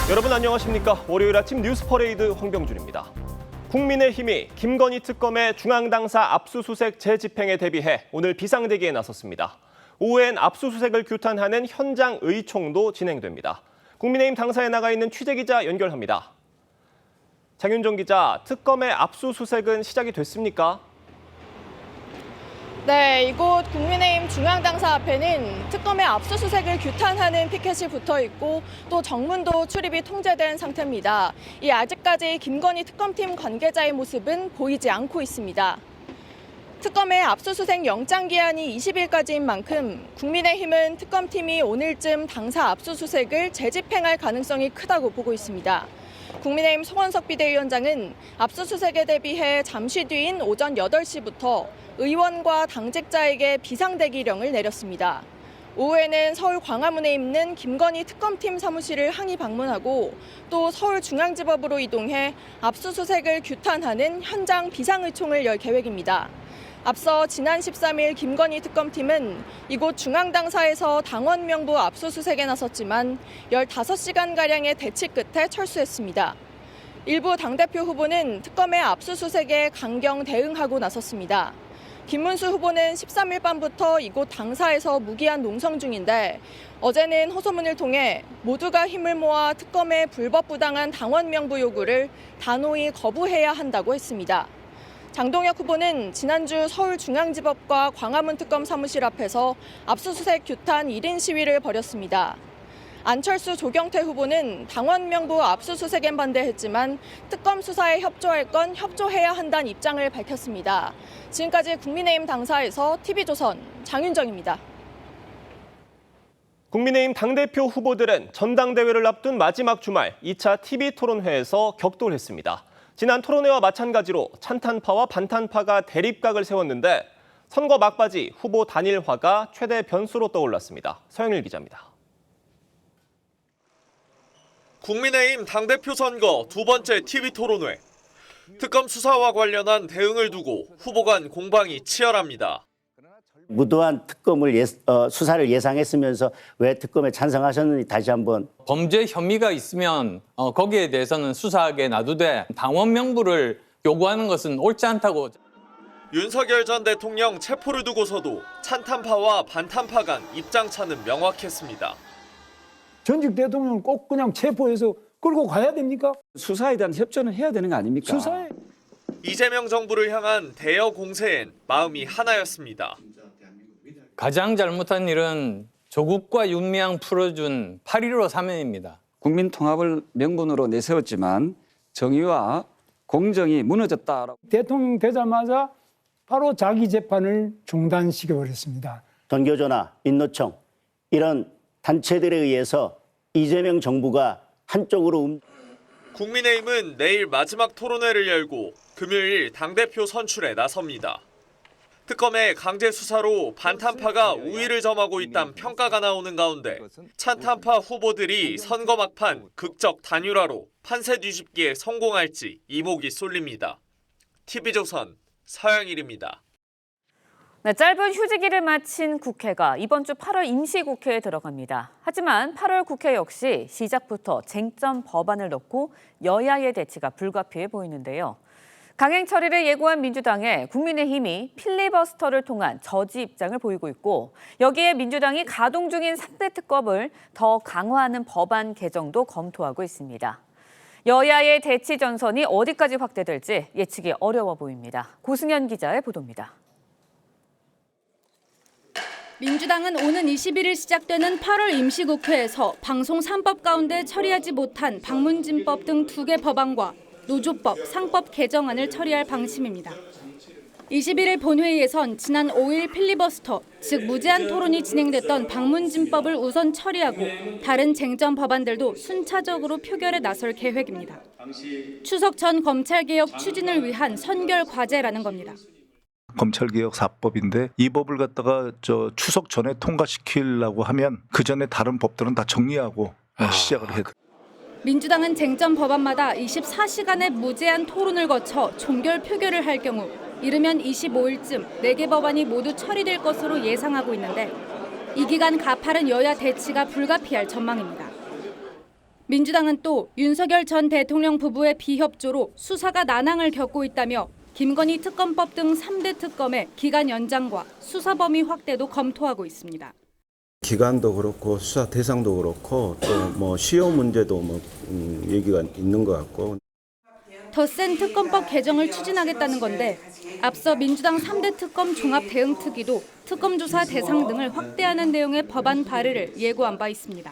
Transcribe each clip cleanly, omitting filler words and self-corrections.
여러분 안녕하십니까? 월요일 아침 뉴스퍼레이드 황병준입니다. 국민의힘이 김건희 특검의 중앙당사 압수수색 재집행에 대비해 오늘 비상대기에 나섰습니다. 오후엔 압수수색을 규탄하는 현장 의총도 진행됩니다. 국민의힘 당사에 나가 있는 취재기자 연결합니다. 장윤정 기자, 특검의 압수수색은 시작이 됐습니까? 네, 이곳 국민의힘 중앙당사 앞에는 특검의 압수수색을 규탄하는 피켓이 붙어 있고 또 정문도 출입이 통제된 상태입니다. 아직까지 김건희 특검팀 관계자의 모습은 보이지 않고 있습니다. 특검의 압수수색 영장 기한이 20일까지인 만큼 국민의힘은 특검팀이 오늘쯤 당사 압수수색을 재집행할 가능성이 크다고 보고 있습니다. 국민의힘 송원석 비대위원장은 압수수색에 대비해 잠시 뒤인 오전 8시부터 의원과 당직자에게 비상대기령을 내렸습니다. 오후에는 서울 광화문에 있는 김건희 특검팀 사무실을 항의 방문하고 또 서울중앙지법으로 이동해 압수수색을 규탄하는 현장 비상의총을 열 계획입니다. 앞서 지난 13일 김건희 특검팀은 이곳 중앙당사에서 당원 명부 압수수색에 나섰지만 15시간가량의 대치 끝에 철수했습니다. 일부 당대표 후보는 특검의 압수수색에 강경 대응하고 나섰습니다. 김문수 후보는 13일 밤부터 이곳 당사에서 무기한 농성 중인데 어제는 호소문을 통해 모두가 힘을 모아 특검의 불법 부당한 당원 명부 요구를 단호히 거부해야 한다고 했습니다. 장동혁 후보는 지난주 서울중앙지법과 광화문 특검 사무실 앞에서 압수수색 규탄 1인 시위를 벌였습니다. 안철수 조경태 후보는 당원 명부 압수수색엔 반대했지만 특검 수사에 협조할 건 협조해야 한다는 입장을 밝혔습니다. 지금까지 국민의힘 당사에서 TV조선 장윤정입니다. 국민의힘 당대표 후보들은 전당대회를 앞둔 마지막 주말 2차 TV토론회에서 격돌했습니다. 지난 토론회와 마찬가지로 찬탄파와 반탄파가 대립각을 세웠는데 선거 막바지 후보 단일화가 최대 변수로 떠올랐습니다. 서영일 기자입니다. 국민의힘 당대표 선거 두 번째 TV토론회. 특검 수사와 관련한 대응을 두고 후보 간 공방이 치열합니다. 무도한 특검을 수사를 예상했으면서 왜 특검에 찬성하셨는지 다시 한번. 범죄 혐의가 있으면 거기에 대해서는 수사하게 놔두되 당원 명부를 요구하는 것은 옳지 않다고. 윤석열 전 대통령 체포를 두고서도 찬탄파와 반탄파 간 입장차는 명확했습니다. 전직 대통령을 꼭 그냥 체포해서 끌고 가야 됩니까? 수사에 대한 협조는 해야 되는 거 아닙니까? 수사에 이재명 정부를 향한 대여 공세엔 마음이 하나였습니다. 가장 잘못한 일은 조국과 윤미향 풀어준 8.15 사면입니다. 국민 통합을 명분으로 내세웠지만 정의와 공정이 무너졌다. 대통령 되자마자 바로 자기 재판을 중단시켜버렸습니다. 전교조나 인노총 이런 단체들에 의해서 이재명 정부가 한쪽으로 국민의힘은 내일 마지막 토론회를 열고 금요일 당대표 선출에 나섭니다. 특검의 강제 수사로 반탄파가 우위를 점하고 있다는 평가가 나오는 가운데 찬탄파 후보들이 선거 막판 극적 단일화로 판세 뒤집기에 성공할지 이목이 쏠립니다. TV조선 서영일입니다. 네, 짧은 휴지기를 마친 국회가 이번 주 8월 임시국회에 들어갑니다. 하지만 8월 국회 역시 시작부터 쟁점 법안을 넣고 여야의 대치가 불가피해 보이는데요. 강행 처리를 예고한 민주당에 국민의힘이 필리버스터를 통한 저지 입장을 보이고 있고 여기에 민주당이 가동 중인 3대 특검을 더 강화하는 법안 개정도 검토하고 있습니다. 여야의 대치 전선이 어디까지 확대될지 예측이 어려워 보입니다. 고승현 기자의 보도입니다. 민주당은 오는 21일 시작되는 8월 임시국회에서 방송 3법 가운데 처리하지 못한 방문진법 등 2개 법안과 노조법, 상법 개정안을 처리할 방침입니다. 21일 본회의에선 지난 5일 필리버스터, 즉 무제한 토론이 진행됐던 방문진법을 우선 처리하고 다른 쟁점 법안들도 순차적으로 표결에 나설 계획입니다. 추석 전 검찰개혁 추진을 위한 선결 과제라는 겁니다. 검찰개혁 4법인데 이 법을 갖다가 추석 전에 통과시키려고 하면 그 전에 다른 법들은 다 정리하고 시작을 해야 돼. 민주당은 쟁점 법안마다 24시간의 무제한 토론을 거쳐 종결 표결을 할 경우 이르면 25일쯤 4개 법안이 모두 처리될 것으로 예상하고 있는데 이 기간 가파른 여야 대치가 불가피할 전망입니다. 민주당은 또 윤석열 전 대통령 부부의 비협조로 수사가 난항을 겪고 있다며 김건희 특검법 등 3대 특검의 기간 연장과 수사 범위 확대도 검토하고 있습니다. 기간도 그렇고 수사 대상도 그렇고 또 뭐 시효 문제도 얘기가 있는 것 같고. 더 센 특검법 개정을 추진하겠다는 건데 앞서 민주당 3대 특검 종합대응특위도 특검 조사 대상 등을 확대하는 내용의 법안 발의를 예고한 바 있습니다.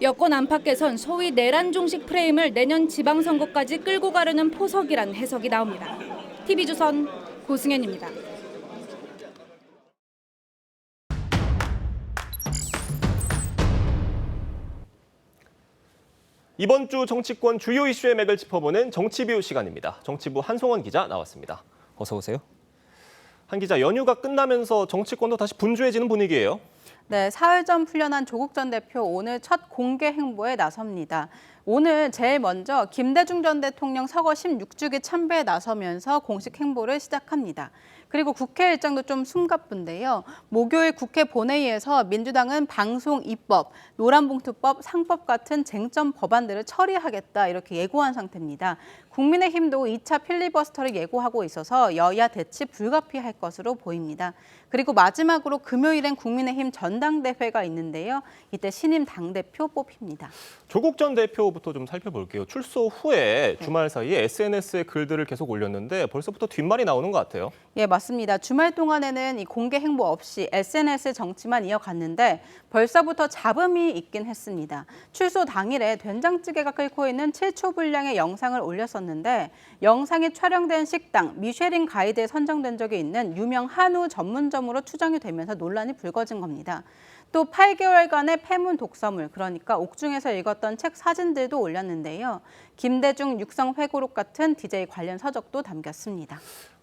여권 안팎에선 소위 내란 종식 프레임을 내년 지방선거까지 끌고 가려는 포석이란 해석이 나옵니다. TV조선 고승현입니다. 이번 주 정치권 주요 이슈의 맥을 짚어보는 정치뷰 시간입니다. 정치부 한송원 기자 나왔습니다. 어서 오세요. 한 기자, 연휴가 끝나면서 정치권도 다시 분주해지는 분위기예요. 네, 사흘 전 풀려난 조국 전 대표 오늘 첫 공개 행보에 나섭니다. 오늘 제일 먼저 김대중 전 대통령 서거 16주기 참배에 나서면서 공식 행보를 시작합니다. 그리고 국회 일정도 좀 숨가쁜데요. 목요일 국회 본회의에서 민주당은 방송 입법, 노란봉투법, 상법 같은 쟁점 법안들을 처리하겠다 이렇게 예고한 상태입니다. 국민의힘도 2차 필리버스터를 예고하고 있어서 여야 대치 불가피할 것으로 보입니다. 그리고 마지막으로 금요일엔 국민의힘 전당대회가 있는데요. 이때 신임 당대표 뽑힙니다. 조국 전 대표부터 좀 살펴볼게요. 출소 후에 주말 사이에 SNS에 글들을 계속 올렸는데 벌써부터 뒷말이 나오는 것 같아요. 예, 맞습니다. 주말 동안에는 이 공개 행보 없이 SNS 정치만 이어갔는데 벌써부터 잡음이 있긴 했습니다. 출소 당일에 된장찌개가 끓고 있는 7초 분량의 영상을 올렸었는데 영상이 촬영된 식당 미쉐린 가이드에 선정된 적이 있는 유명 한우 전문점으로 추정이 되면서 논란이 불거진 겁니다. 또 8개월간의 폐문 독서물, 그러니까 옥중에서 읽었던 책 사진들도 올렸는데요. 김대중 육성회고록 같은 DJ 관련 서적도 담겼습니다.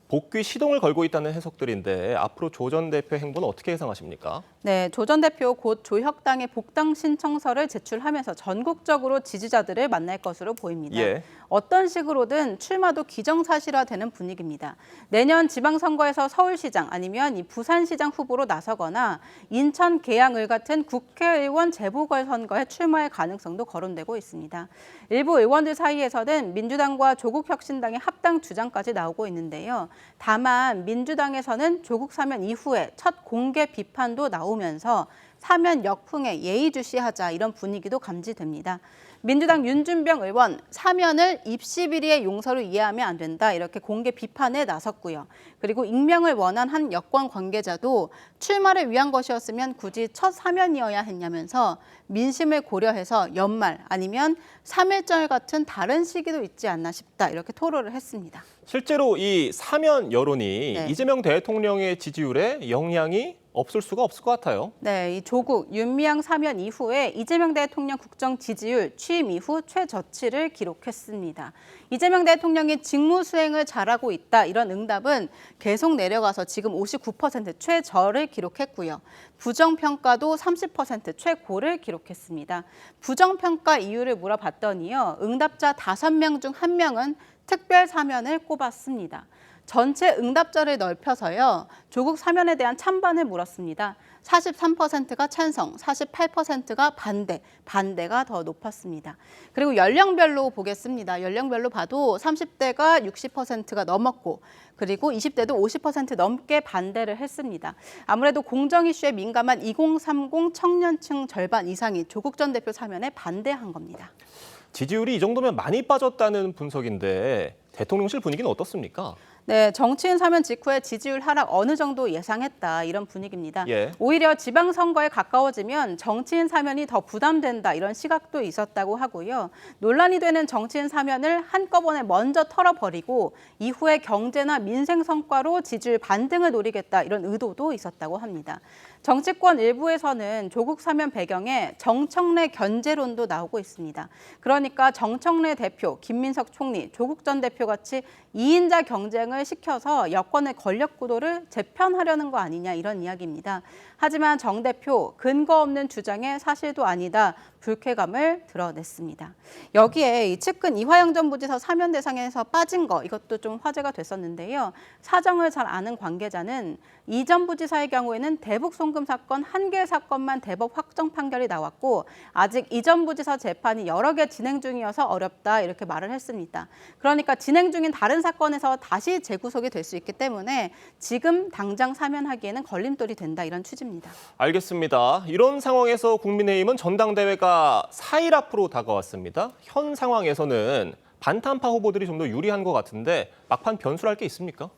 복귀 시동을 걸고 있다는 해석들인데 앞으로 조 전 대표 행보는 어떻게 예상하십니까? 네, 조 전 대표 곧 조혁당의 복당 신청서를 제출하면서 전국적으로 지지자들을 만날 것으로 보입니다. 예. 어떤 식으로든 출마도 기정사실화되는 분위기입니다. 내년 지방선거에서 서울시장 아니면 이 부산시장 후보로 나서거나 인천 계양을 같은 국회의원 재보궐선거에 출마할 가능성도 거론되고 있습니다. 일부 의원들 사이에서는 민주당과 조국혁신당의 합당 주장까지 나오고 있는데요. 다만 민주당에서는 조국 사면 이후에 첫 공개 비판도 나오면서 사면 역풍에 예의주시하자 이런 분위기도 감지됩니다. 민주당 윤준병 의원 사면을 입시 비리의 용서로 이해하면 안 된다 이렇게 공개 비판에 나섰고요. 그리고 익명을 원한 한 여권 관계자도 출마를 위한 것이었으면 굳이 첫 사면이어야 했냐면서 민심을 고려해서 연말 아니면 3.1절 같은 다른 시기도 있지 않나 싶다 이렇게 토로를 했습니다. 실제로 이 사면 여론이 네. 이재명 대통령의 지지율에 영향이 없을 수가 없을 것 같아요. 네, 이 조국, 윤미향 사면 이후에 이재명 대통령 국정 지지율 취임 이후 최저치를 기록했습니다. 이재명 대통령이 직무 수행을 잘하고 있다 이런 응답은 계속 내려가서 지금 59% 최저를 기록했고요. 부정평가도 30% 최고를 기록했습니다. 부정평가 이유를 물어봤더니요. 응답자 5명 중 1명은 특별 사면을 꼽았습니다. 전체 응답자를 넓혀서요. 조국 사면에 대한 찬반을 물었습니다. 43%가 찬성, 48%가 반대, 반대가 더 높았습니다. 그리고 연령별로 보겠습니다. 연령별로 봐도 30대가 60%가 넘었고 그리고 20대도 50% 넘게 반대를 했습니다. 아무래도 공정 이슈에 민감한 2030 청년층 절반 이상이 조국 전 대표 사면에 반대한 겁니다. 지지율이 이 정도면 많이 빠졌다는 분석인데 대통령실 분위기는 어떻습니까? 네, 정치인 사면 직후에 지지율 하락 어느 정도 예상했다 이런 분위기입니다. 예. 오히려 지방선거에 가까워지면 정치인 사면이 더 부담된다 이런 시각도 있었다고 하고요. 논란이 되는 정치인 사면을 한꺼번에 먼저 털어버리고 이후에 경제나 민생 성과로 지지율 반등을 노리겠다 이런 의도도 있었다고 합니다. 정치권 일부에서는 조국 사면 배경에 정청래 견제론도 나오고 있습니다. 그러니까 정청래 대표, 김민석 총리, 조국 전 대표 같이 2인자 경쟁을 등을 시켜서 여권의 권력 구도를 재편하려는 거 아니냐 이런 이야기입니다. 하지만 정 대표 근거 없는 주장에 사실도 아니다 불쾌감을 드러냈습니다. 여기에 이 측근 이화영 전 부지사 사면 대상에서 빠진 거 이것도 좀 화제가 됐었는데요. 사정을 잘 아는 관계자는 이 전 부지사의 경우에는 대북 송금 사건 1개 사건만 대법 확정 판결이 나왔고 아직 이 전 부지사 재판이 여러 개 진행 중이어서 어렵다 이렇게 말을 했습니다. 그러니까 진행 중인 다른 사건에서 다시 재구속이 될 수 있기 때문에 지금 당장 사면하기에는 걸림돌이 된다 이런 취지입니다. 알겠습니다. 이런 상황에서 국민의힘은 전당대회가 4일 앞으로 다가왔습니다. 현 상황에서는 반탄파 후보들이 좀 더 유리한 것 같은데 막판 변수랄 게 있습니까?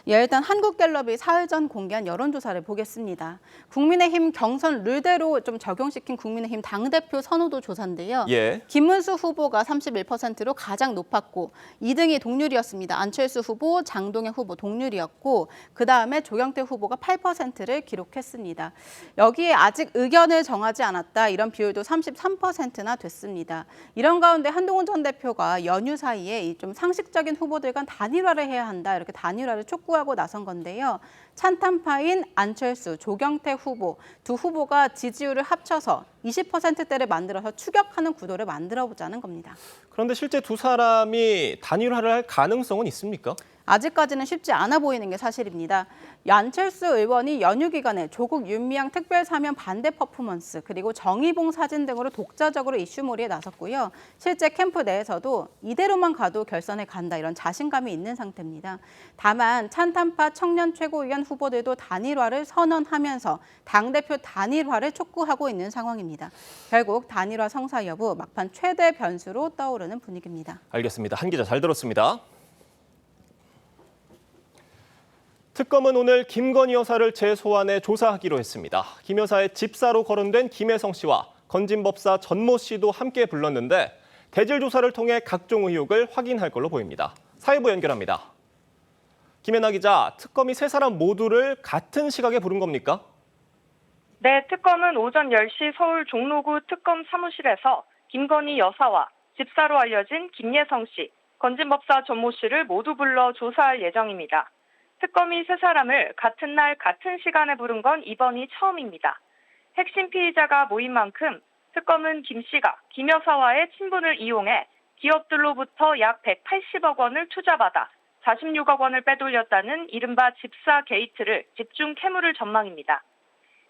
예, 일단 한국갤럽이 사흘 전 공개한 여론조사를 보겠습니다. 국민의힘 경선 룰대로 좀 적용시킨 국민의힘 당대표 선호도 조사인데요. 예. 김문수 후보가 31%로 가장 높았고 2등이 동률이었습니다. 안철수 후보, 장동영 후보 동률이었고 그다음에 조경태 후보가 8%를 기록했습니다. 여기에 아직 의견을 정하지 않았다 이런 비율도 33%나 됐습니다. 이런 가운데 한동훈 전 대표가 연휴 사이에 이 좀 상식적인 후보들 간 단일화를 해야 한다 이렇게 단일화를 촉구하고 나선 건데요. 찬탄파인 안철수, 조경태 후보 두 후보가 지지율을 합쳐서 20%대를 만들어서 추격하는 구도를 만들어보자는 겁니다. 그런데 실제 두 사람이 단일화를 할 가능성은 있습니까? 아직까지는 쉽지 않아 보이는 게 사실입니다. 안철수 의원이 연휴 기간에 조국 윤미향 특별사면 반대 퍼포먼스 그리고 정의봉 사진 등으로 독자적으로 이슈몰이에 나섰고요. 실제 캠프 내에서도 이대로만 가도 결선에 간다 이런 자신감이 있는 상태입니다. 다만 찬탄파 청년 최고위원 후보들도 단일화를 선언하면서 당대표 단일화를 촉구하고 있는 상황입니다. 결국 단일화 성사 여부 막판 최대 변수로 떠오르는 분위기입니다. 알겠습니다. 한 기자 잘 들었습니다. 특검은 오늘 김건희 여사를 재소환해 조사하기로 했습니다. 김 여사의 집사로 거론된 김혜성 씨와 건진법사 전모 씨도 함께 불렀는데 대질 조사를 통해 각종 의혹을 확인할 걸로 보입니다. 사회부 연결합니다. 김혜나 기자, 특검이 세 사람 모두를 같은 시각에 부른 겁니까? 네, 특검은 오전 10시 서울 종로구 특검 사무실에서 김건희 여사와 집사로 알려진 김예성 씨, 건진법사 전모 씨를 모두 불러 조사할 예정입니다. 특검이 세 사람을 같은 날 같은 시간에 부른 건 이번이 처음입니다. 핵심 피의자가 모인 만큼 특검은 김 씨가 김 여사와의 친분을 이용해 기업들로부터 약 180억 원을 투자받아 46억 원을 빼돌렸다는 이른바 집사 게이트를 집중 캐물을 전망입니다.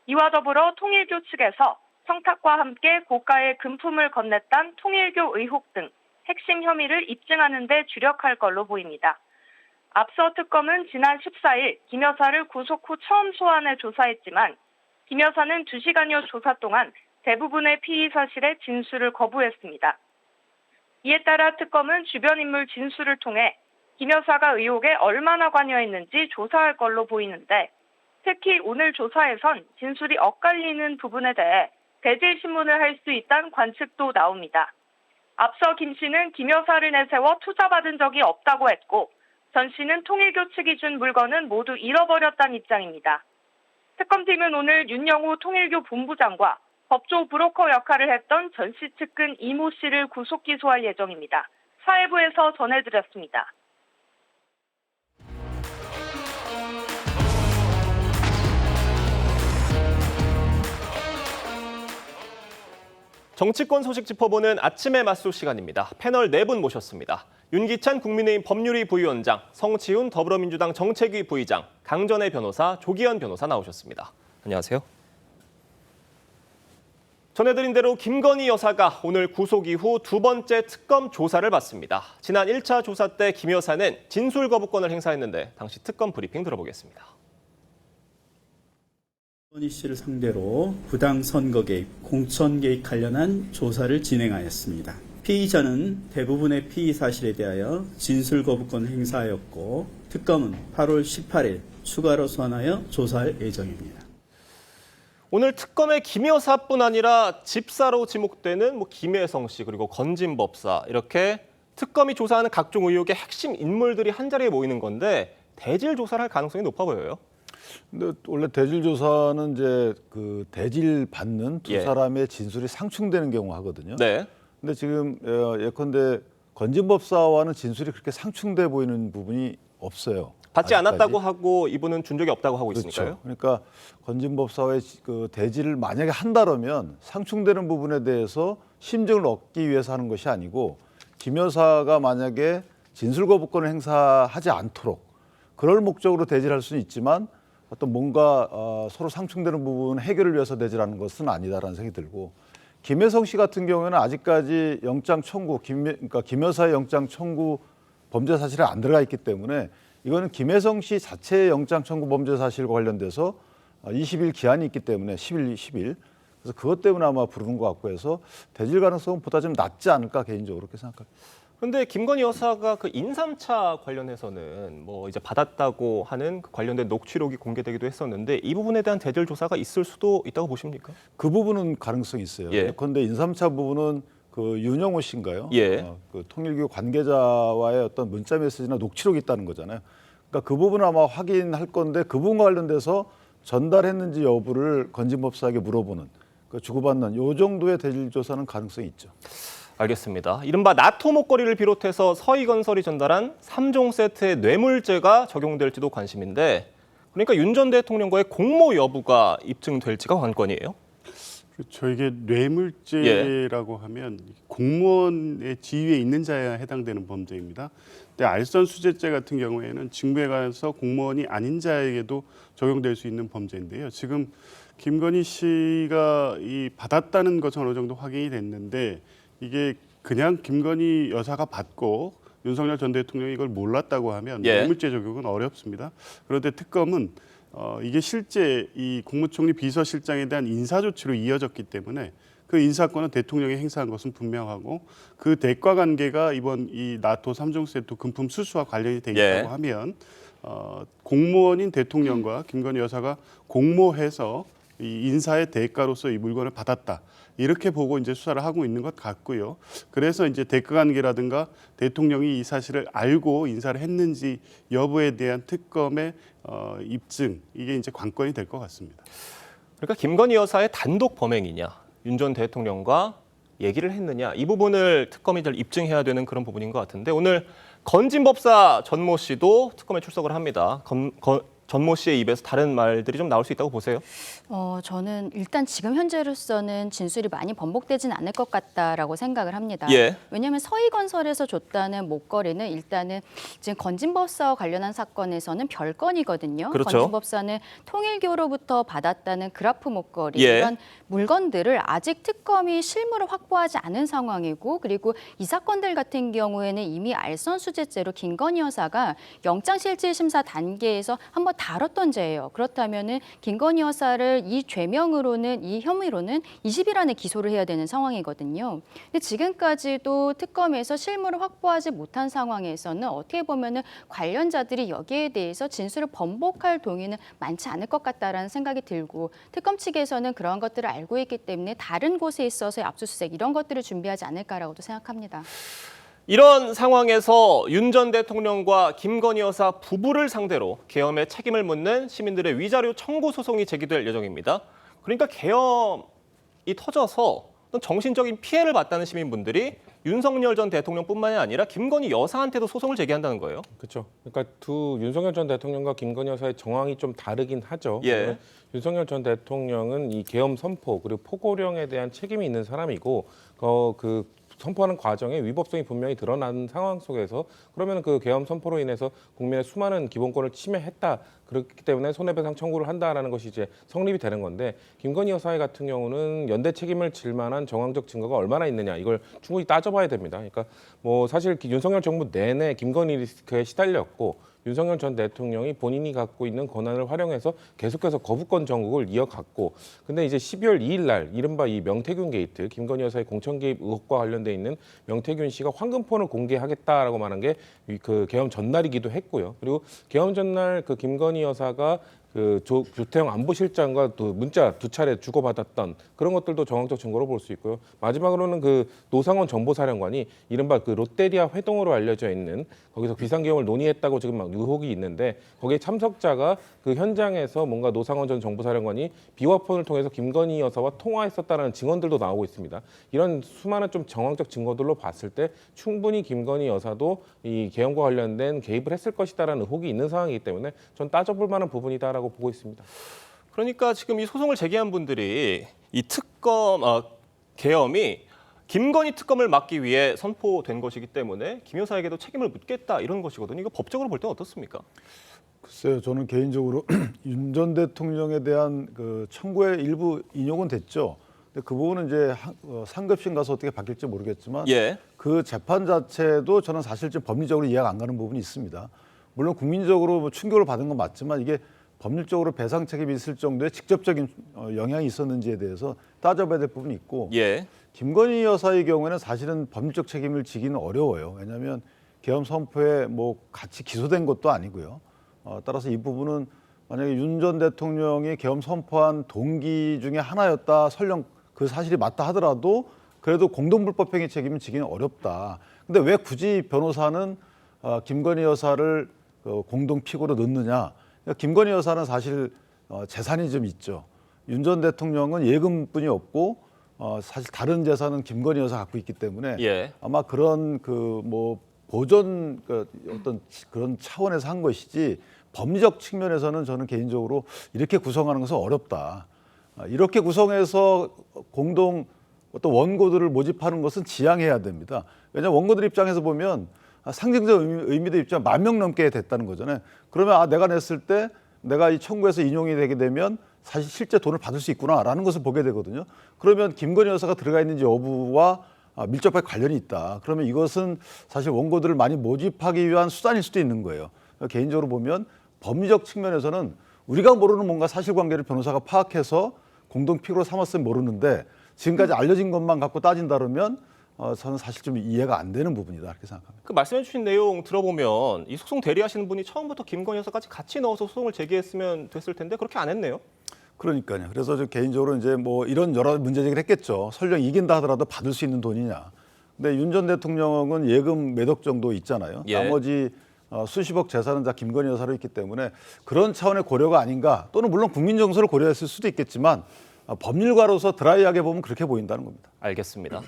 이와 더불어 통일교 측에서 청탁과 함께 고가의 금품을 건넸다는 통일교 의혹 등 핵심 혐의를 입증하는 데 주력할 걸로 보입니다. 앞서 특검은 지난 14일 김 여사를 구속 후 처음 소환해 조사했지만 김 여사는 2시간여 조사 동안 대부분의 피의 사실에 진술을 거부했습니다. 이에 따라 특검은 주변 인물 진술을 통해 김 여사가 의혹에 얼마나 관여했는지 조사할 걸로 보이는데 특히 오늘 조사에선 진술이 엇갈리는 부분에 대해 대질 신문을 할 수 있다는 관측도 나옵니다. 앞서 김 씨는 김 여사를 내세워 투자받은 적이 없다고 했고 전 씨는 통일교 측이 준 물건은 모두 잃어버렸다는 입장입니다. 특검팀은 오늘 윤영호 통일교 본부장과 법조 브로커 역할을 했던 전 씨 측근 이모 씨를 구속 기소할 예정입니다. 사회부에서 전해드렸습니다. 정치권 소식 짚어보는 아침의 맞수 시간입니다. 패널 4분 모셨습니다. 윤기찬 국민의힘 법률위 부위원장, 성치훈 더불어민주당 정책위 부의장, 강전애 변호사, 조기현 변호사 나오셨습니다. 안녕하세요. 전해드린 대로 김건희 여사가 오늘 구속 이후 두 번째 특검 조사를 받습니다. 지난 1차 조사 때 김 여사는 진술 거부권을 행사했는데 당시 특검 브리핑 들어보겠습니다. 김건희 씨를 상대로 부당 선거 개입, 공천 개입 관련한 조사를 진행하였습니다. 피의자는 대부분의 피의 사실에 대하여 진술 거부권 행사하였고 특검은 8월 18일 추가로 소환하여 조사할 예정입니다. 오늘 특검의 김 여사뿐 아니라 집사로 지목되는 김혜성 씨 그리고 건진법사 이렇게 특검이 조사하는 각종 의혹의 핵심 인물들이 한자리에 모이는 건데 대질 조사를 할 가능성이 높아 보여요. 근데 원래 대질 조사는 이제 그 대질 받는 두 사람의 진술이 상충되는 경우 하거든요. 네. 근데 지금 예컨대 건진법사와는 진술이 그렇게 상충돼 보이는 부분이 없어요. 받지 아직까지. 않았다고 하고 이분은 준 적이 없다고 하고 있으니까요. 그렇죠. 그러니까 건진법사와의 그 대지를 만약에 한다면 상충되는 부분에 대해서 심증을 얻기 위해서 하는 것이 아니고 김 여사가 만약에 진술 거부권을 행사하지 않도록 그럴 목적으로 대지를 할 수는 있지만 어떤 뭔가 서로 상충되는 부분 해결을 위해서 대지라는 것은 아니다라는 생각이 들고 김혜성 씨 같은 경우에는 아직까지 영장 청구, 그러니까 김 여사의 영장 청구 범죄 사실에 안 들어가 있기 때문에 이거는 김혜성 씨 자체의 영장 청구 범죄 사실과 관련돼서 20일 기한이 있기 때문에 10일. 그래서 그것 때문에 아마 부르는 것 같고 해서 대질 가능성은 보다 좀 낮지 않을까 개인적으로 그렇게 생각합니다. 그런데 김건희 여사가 그 인삼차 관련해서는 뭐 이제 받았다고 하는 그 관련된 녹취록이 공개되기도 했었는데 이 부분에 대한 대질 조사가 있을 수도 있다고 보십니까? 그 부분은 가능성이 있어요. 예. 그런데 인삼차 부분은 그 윤영호 씨인가요? 예. 그 통일교 관계자와의 어떤 문자 메시지나 녹취록이 있다는 거잖아요. 그러니까 그 부분은 아마 확인할 건데 그 부분과 관련돼서 전달했는지 여부를 건진법사에게 물어보는 그 주고받는 요 정도의 대질 조사는 가능성이 있죠. 알겠습니다. 이른바 나토 목걸이를 비롯해서 서희건설이 전달한 3종 세트의 뇌물죄가 적용될지도 관심인데 그러니까 윤 전 대통령과의 공모 여부가 입증될지가 관건이에요. 그렇죠. 이게 뇌물죄라고 하면 공무원의 지위에 있는 자에 해당되는 범죄입니다. 근데 알선 수재죄 같은 경우에는 직무에 관해서 공무원이 아닌 자에게도 적용될 수 있는 범죄인데요. 지금 김건희 씨가 이 받았다는 것은 어느 정도 확인이 됐는데 이게 그냥 김건희 여사가 받고 윤석열 전 대통령이 이걸 몰랐다고 하면 뇌물죄 적용은 어렵습니다. 그런데 특검은 이게 실제 이 국무총리 비서실장에 대한 인사조치로 이어졌기 때문에 그 인사권은 대통령이 행사한 것은 분명하고 그 대가 관계가 이번 이 나토 3종 세트 금품 수수와 관련이 돼 있다고 하면 공무원인 대통령과 김건희 여사가 공모해서 이 인사의 대가로서 이 물건을 받았다. 이렇게 보고 이제 수사를 하고 있는 것 같고요. 그래서 이제 대가 관계라든가 대통령이 이 사실을 알고 인사를 했는지 여부에 대한 특검의 입증 이게 이제 관건이 될 것 같습니다. 그러니까 김건희 여사의 단독 범행이냐, 윤 전 대통령과 얘기를 했느냐 이 부분을 특검이 잘 입증해야 되는 그런 부분인 것 같은데 오늘 건진법사 전모 씨도 특검에 출석을 합니다. 전모 씨의 입에서 다른 말들이 좀 나올 수 있다고 보세요? 저는 일단 지금 현재로서는 진술이 많이 번복되진 않을 것 같다라고 생각을 합니다. 왜냐하면 서희건설에서 줬다는 목걸이는 일단은 지금 건진법사와 관련한 사건에서는 별건이거든요. 그렇죠. 건진법사는 통일교로부터 받았다는 그라프 목걸이 이런 물건들을 아직 특검이 실물을 확보하지 않은 상황이고 그리고 이 사건들 같은 경우에는 이미 알선수재죄로 김건희 여사가 영장실질심사 단계에서 한번 다뤘던 죄예요. 그렇다면은 김건희 여사를 이 죄명으로는 이 혐의로는 20일 안에 기소를 해야 되는 상황이거든요. 근데 지금까지도 특검에서 실물을 확보하지 못한 상황에서는 어떻게 보면은 관련자들이 여기에 대해서 진술을 번복할 동의는 많지 않을 것 같다라는 생각이 들고 특검 측에서는 그런 것들을 알고 있기 때문에 다른 곳에 있어서의 압수수색 이런 것들을 준비하지 않을까라고도 생각합니다. 이런 상황에서 윤 전 대통령과 김건희 여사 부부를 상대로 계엄의 책임을 묻는 시민들의 위자료 청구 소송이 제기될 예정입니다. 그러니까 계엄이 터져서 정신적인 피해를 봤다는 시민분들이 윤석열 전 대통령뿐만이 아니라 김건희 여사한테도 소송을 제기한다는 거예요. 그렇죠. 그러니까 윤석열 전 대통령과 김건희 여사의 정황이 좀 다르긴 하죠. 윤석열 전 대통령은 이 계엄 선포 그리고 포고령에 대한 책임이 있는 사람이고 그 선포하는 과정에 위법성이 분명히 드러난 상황 속에서 그러면 그 계엄 선포로 인해서 국민의 수많은 기본권을 침해했다. 그렇기 때문에 손해배상 청구를 한다라는 것이 이제 성립이 되는 건데 김건희 여사 같은 경우는 연대 책임을 질 만한 정황적 증거가 얼마나 있느냐 이걸 충분히 따져봐야 됩니다. 그러니까 뭐 사실 윤석열 정부 내내 김건희 리스크에 시달렸고 윤석열 전 대통령이 본인이 갖고 있는 권한을 활용해서 계속해서 거부권 정국을 이어갔고 근데 이제 12월 2일 날 이른바 이 명태균 게이트 김건희 여사의 공천 개입 의혹과 관련돼 있는 명태균 씨가 황금폰을 공개하겠다라고 말한 게 그 계엄 전날이기도 했고요. 그리고 계엄 전날 그 김건희 여사가 그 조태영 안보실장과 또 문자 2차례 주고받았던 그런 것들도 정황적 증거로 볼 수 있고요. 마지막으로는 그 노상원 정보사령관이 이른바 그 롯데리아 회동으로 알려져 있는 거기서 비상계엄을 논의했다고 지금 막 의혹이 있는데 거기에 참석자가 그 현장에서 뭔가 노상원 전 정보사령관이 비화폰을 통해서 김건희 여사와 통화했었다는 증언들도 나오고 있습니다. 이런 수많은 좀 정황적 증거들로 봤을 때 충분히 김건희 여사도 이 계엄과 관련된 개입을 했을 것이다라는 의혹이 있는 상황이기 때문에 전 따져볼 만한 부분이다라고 보고 있습니다. 그러니까 지금 이 소송을 제기한 분들이 이 특검 계엄이 김건희 특검을 막기 위해 선포된 것이기 때문에 김 여사에게도 책임을 묻겠다 이런 것이거든요. 이거 법적으로 볼 때는 어떻습니까? 글쎄요, 저는 개인적으로 윤 전 대통령에 대한 그 청구의 일부 인용은 됐죠. 근데 그 부분은 이제 상급심 가서 어떻게 바뀔지 모르겠지만 그 재판 자체도 저는 사실 좀 법리적으로 이해가 안 가는 부분이 있습니다. 물론 국민적으로 뭐 충격을 받은 건 맞지만 이게 법률적으로 배상 책임이 있을 정도의 직접적인 영향이 있었는지에 대해서 따져봐야 될 부분이 있고 김건희 여사의 경우에는 사실은 법률적 책임을 지기는 어려워요. 왜냐하면 계엄 선포에 뭐 같이 기소된 것도 아니고요. 따라서 이 부분은 만약에 윤 전 대통령이 계엄 선포한 동기 중에 하나였다 설령 그 사실이 맞다 하더라도 그래도 공동불법행위 책임은 지기는 어렵다. 근데 왜 굳이 변호사는 김건희 여사를 공동 피고로 넣느냐? 김건희 여사는 사실 재산이 좀 있죠. 윤 전 대통령은 예금뿐이 없고 사실 다른 재산은 김건희 여사 갖고 있기 때문에 아마 그런 그 뭐 보존 어떤 그런 차원에서 한 것이지 법리적 측면에서는 저는 개인적으로 이렇게 구성하는 것은 어렵다. 이렇게 구성해서 공동 어떤 원고들을 모집하는 것은 지양해야 됩니다. 왜냐하면 원고들 입장에서 보면 상징적 의미도 있지만 10,000명 넘게 됐다는 거잖아요. 그러면 내가 냈을 때 내가 이 청구에서 인용이 되게 되면 사실 실제 돈을 받을 수 있구나라는 것을 보게 되거든요. 그러면 김건희 여사가 들어가 있는지 여부와 밀접하게 관련이 있다. 그러면 이것은 사실 원고들을 많이 모집하기 위한 수단일 수도 있는 거예요. 개인적으로 보면 법리적 측면에서는 우리가 모르는 뭔가 사실관계를 변호사가 파악해서 공동피고로 삼았으면 모르는데 지금까지 알려진 것만 갖고 따진다면 저는 사실 좀 이해가 안 되는 부분이다 이렇게 생각합니다. 그 말씀해 주신 내용 들어보면 이 소송 대리하시는 분이 처음부터 김건희 여사까지 같이 넣어서 소송을 제기했으면 됐을 텐데 그렇게 안 했네요. 그러니까요. 그래서 저 개인적으로 이제 뭐 이런 여러 문제 제기를 했겠죠. 설령 이긴다 하더라도 받을 수 있는 돈이냐. 근데 윤 전 대통령은 예금 몇 억 정도 있잖아요. 나머지 수십억 재산은 다 김건희 여사로 있기 때문에 그런 차원의 고려가 아닌가. 또는 물론 국민 정서를 고려했을 수도 있겠지만 법률가로서 드라이하게 보면 그렇게 보인다는 겁니다. 알겠습니다.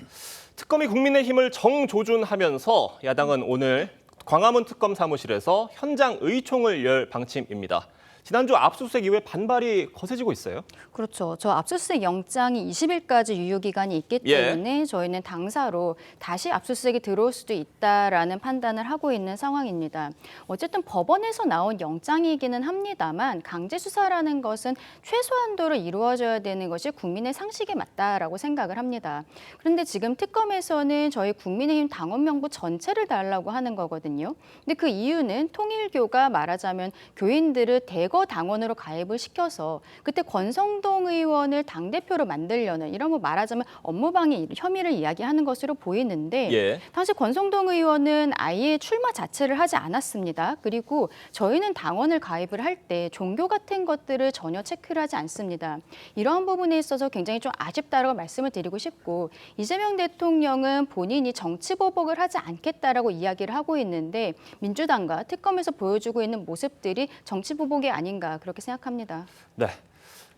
특검이 국민의힘을 정조준하면서 야당은 오늘 광화문 특검 사무실에서 현장 의총을 열 방침입니다. 지난주 압수수색 이후에 반발이 거세지고 있어요. 그렇죠. 저 압수수색 영장이 20일까지 유효기간이 있기 때문에 저희는 당사로 다시 압수수색이 들어올 수도 있다라는 판단을 하고 있는 상황입니다. 어쨌든 법원에서 나온 영장이기는 합니다만 강제 수사라는 것은 최소한도로 이루어져야 되는 것이 국민의 상식에 맞다라고 생각을 합니다. 그런데 지금 특검에서는 저희 국민의힘 당원 명부 전체를 달라고 하는 거거든요. 근데 그 이유는 통일교가 말하자면 교인들을 대거 당원으로 가입을 시켜서 그때 권성동 의원을 당대표로 만들려는 이런 뭐 말하자면 업무방해 혐의를 이야기하는 것으로 보이는데 당시 권성동 의원은 아예 출마 자체를 하지 않았습니다. 그리고 저희는 당원을 가입을 할 때 종교 같은 것들을 전혀 체크를 하지 않습니다. 이러한 부분에 있어서 굉장히 좀 아쉽다라고 말씀을 드리고 싶고 이재명 대통령은 본인이 정치보복을 하지 않겠다라고 이야기를 하고 있는데 민주당과 특검에서 보여주고 있는 모습들이 정치보복이 아닌가 그렇게 생각합니다. 네,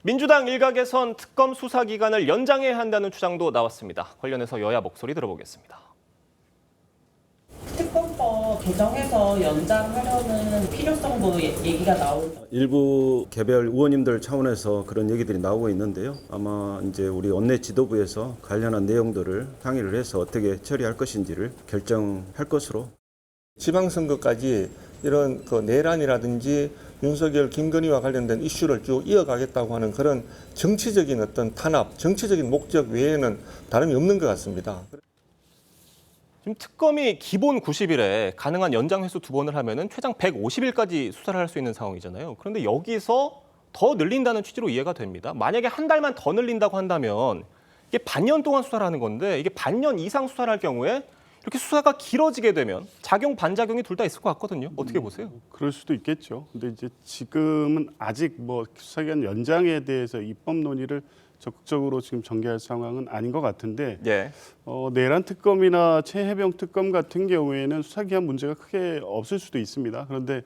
민주당 일각에선 특검 수사 기간을 연장해야 한다는 주장도 나왔습니다. 관련해서 여야 목소리 들어보겠습니다. 특검법 개정해서 연장하려는 필요성도 얘기가 나오고 일부 개별 의원님들 차원에서 그런 얘기들이 나오고 있는데요. 아마 이제 우리 원내 지도부에서 관련한 내용들을 상의를 해서 어떻게 처리할 것인지를 결정할 것으로. 지방선거까지 이런 그 내란이라든지 윤석열, 김건희와 관련된 이슈를 쭉 이어가겠다고 하는 그런 정치적인 어떤 탄압, 정치적인 목적 외에는 다름이 없는 것 같습니다. 지금 특검이 기본 90일에 가능한 연장 횟수 2번을 하면은 최장 150일까지 수사를 할 수 있는 상황이잖아요. 그런데 여기서 더 늘린다는 취지로 이해가 됩니다. 만약에 한 달만 더 늘린다고 한다면 이게 반년 동안 수사를 하는 건데 이게 반년 이상 수사를 할 경우에 이렇게 수사가 길어지게 되면 작용 반작용이 둘 다 있을 것 같거든요. 어떻게 보세요? 그럴 수도 있겠죠. 근데 이제 지금은 아직 뭐 수사기간 연장에 대해서 입법 논의를 적극적으로 지금 전개할 상황은 아닌 것 같은데 예. 내란 특검이나 최혜병 특검 같은 경우에는 수사기한 문제가 크게 없을 수도 있습니다. 그런데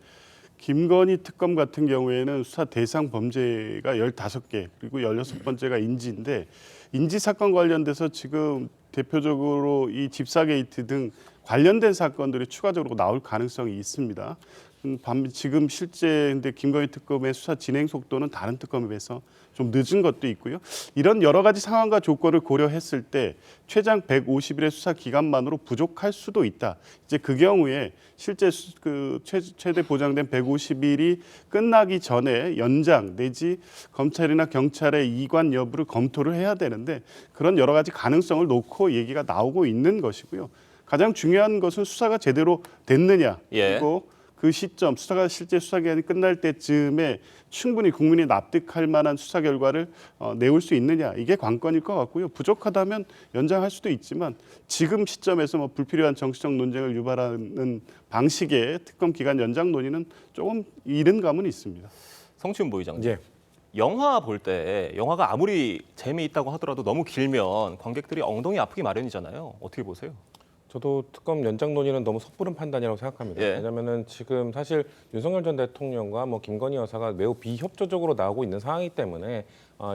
김건희 특검 같은 경우에는 수사 대상 범죄가 15개 그리고 16번째가 인지인데 인지 사건 관련돼서 지금 대표적으로 이 집사 게이트 등 관련된 사건들이 추가적으로 나올 가능성이 있습니다. 지금 실제 근데 김건희 특검의 수사 진행 속도는 다른 특검에 비해서 좀 늦은 것도 있고요. 이런 여러 가지 상황과 조건을 고려했을 때 최장 150일의 수사 기간만으로 부족할 수도 있다. 이제 그 경우에 실제 그 최대 보장된 150일이 끝나기 전에 연장 내지 검찰이나 경찰의 이관 여부를 검토를 해야 되는데 그런 여러 가지 가능성을 놓고 얘기가 나오고 있는 것이고요. 가장 중요한 것은 수사가 제대로 됐느냐 그리고 그 시점 수사가 실제 수사 기간이 끝날 때쯤에 충분히 국민이 납득할 만한 수사 결과를 내올 수 있느냐 이게 관건일 것 같고요. 부족하다면 연장할 수도 있지만 지금 시점에서 뭐 불필요한 정치적 논쟁을 유발하는 방식의 특검 기간 연장 논의는 조금 이른 감은 있습니다. 성춘 부의장님. 영화 볼 때 영화가 아무리 재미있다고 하더라도 너무 길면 관객들이 엉덩이 아프기 마련이잖아요. 어떻게 보세요? 저도 특검 연장 논의는 너무 섣부른 판단이라고 생각합니다. 왜냐하면은 지금 사실 윤석열 전 대통령과 뭐 김건희 여사가 매우 비협조적으로 나오고 있는 상황이기 때문에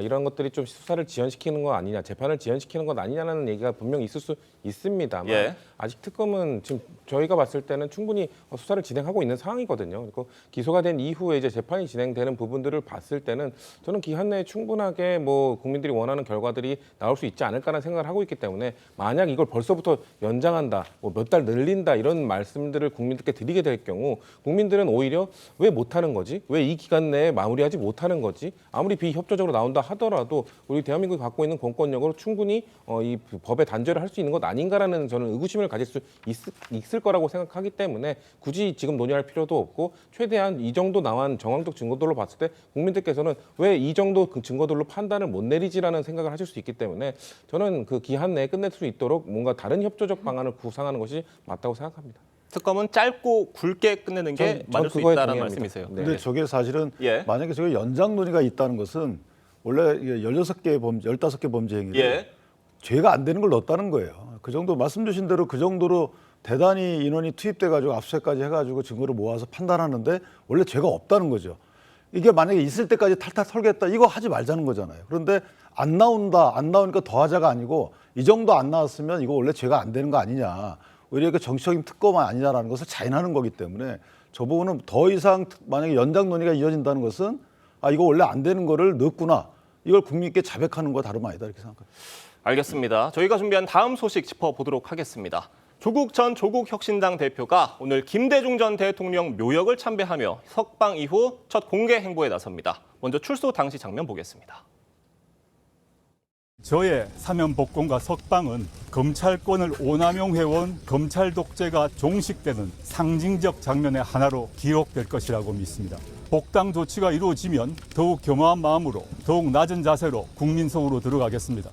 이런 것들이 좀 수사를 지연시키는 거 아니냐, 재판을 지연시키는 것 아니냐는 얘기가 분명히 있을 수 있습니다만 아직 특검은 지금 저희가 봤을 때는 충분히 수사를 진행하고 있는 상황이거든요. 그리고 기소가 된 이후에 이제 재판이 진행되는 부분들을 봤을 때는 저는 기한 내에 충분하게 뭐 국민들이 원하는 결과들이 나올 수 있지 않을까라는 생각을 하고 있기 때문에 만약 이걸 벌써부터 연장한다, 뭐 몇 달 늘린다 이런 말씀들을 국민들께 드리게 될 경우 국민들은 오히려 왜 못하는 거지? 왜 이 기간 내에 마무리하지 못하는 거지? 아무리 비협조적으로 나온다 하더라도 우리 대한민국이 갖고 있는 공권력으로 충분히 이 법에 단죄를 할 수 있는 것 아닌가라는 저는 의구심을 가질 수 있을 거라고 생각하기 때문에 굳이 지금 논의할 필요도 없고 최대한 이 정도 나온 정황적 증거들로 봤을 때 국민들께서는 왜 이 정도 그 증거들로 판단을 못 내리지라는 생각을 하실 수 있기 때문에 저는 그 기한 내에 끝낼 수 있도록 뭔가 다른 협조적 방안을 구상하는 것이 맞다고 생각합니다. 특검은 짧고 굵게 끝내는 게 맞을 수 있다는 말씀이세요. 근데 저게 사실은 만약에 저게 연장 논의가 있다는 것은 원래 16개 범죄, 15개 범죄 행위에 죄가 안 되는 걸 넣었다는 거예요. 그 정도 말씀 주신 대로 그 정도로 대단히 인원이 투입돼 가지고 압수수색까지 해가지고 증거를 모아서 판단하는데 원래 죄가 없다는 거죠. 이게 만약에 있을 때까지 탈탈 털겠다 이거 하지 말자는 거잖아요. 그런데 안 나오니까 더 하자가 아니고 이 정도 안 나왔으면 이거 원래 죄가 안 되는 거 아니냐. 오히려 그 정치적인 특검은 아니냐라는 것을 자인하는 거기 때문에 저 부분은 더 이상 만약에 연장 논의가 이어진다는 것은 이거 원래 안 되는 거를 넣었구나. 이걸 국민께 자백하는 거 다름 아니다 이렇게 생각합니다. 알겠습니다. 저희가 준비한 다음 소식 짚어보도록 하겠습니다. 조국 전 조국혁신당 대표가 오늘 김대중 전 대통령 묘역을 참배하며 석방 이후 첫 공개 행보에 나섭니다. 먼저 출소 당시 장면 보겠습니다. 저의 사면 복권과 석방은 검찰권을 오남용해온 검찰 독재가 종식되는 상징적 장면의 하나로 기록될 것이라고 믿습니다. 복당 조치가 이루어지면 더욱 겸허한 마음으로 더욱 낮은 자세로 국민 속으로 들어가겠습니다.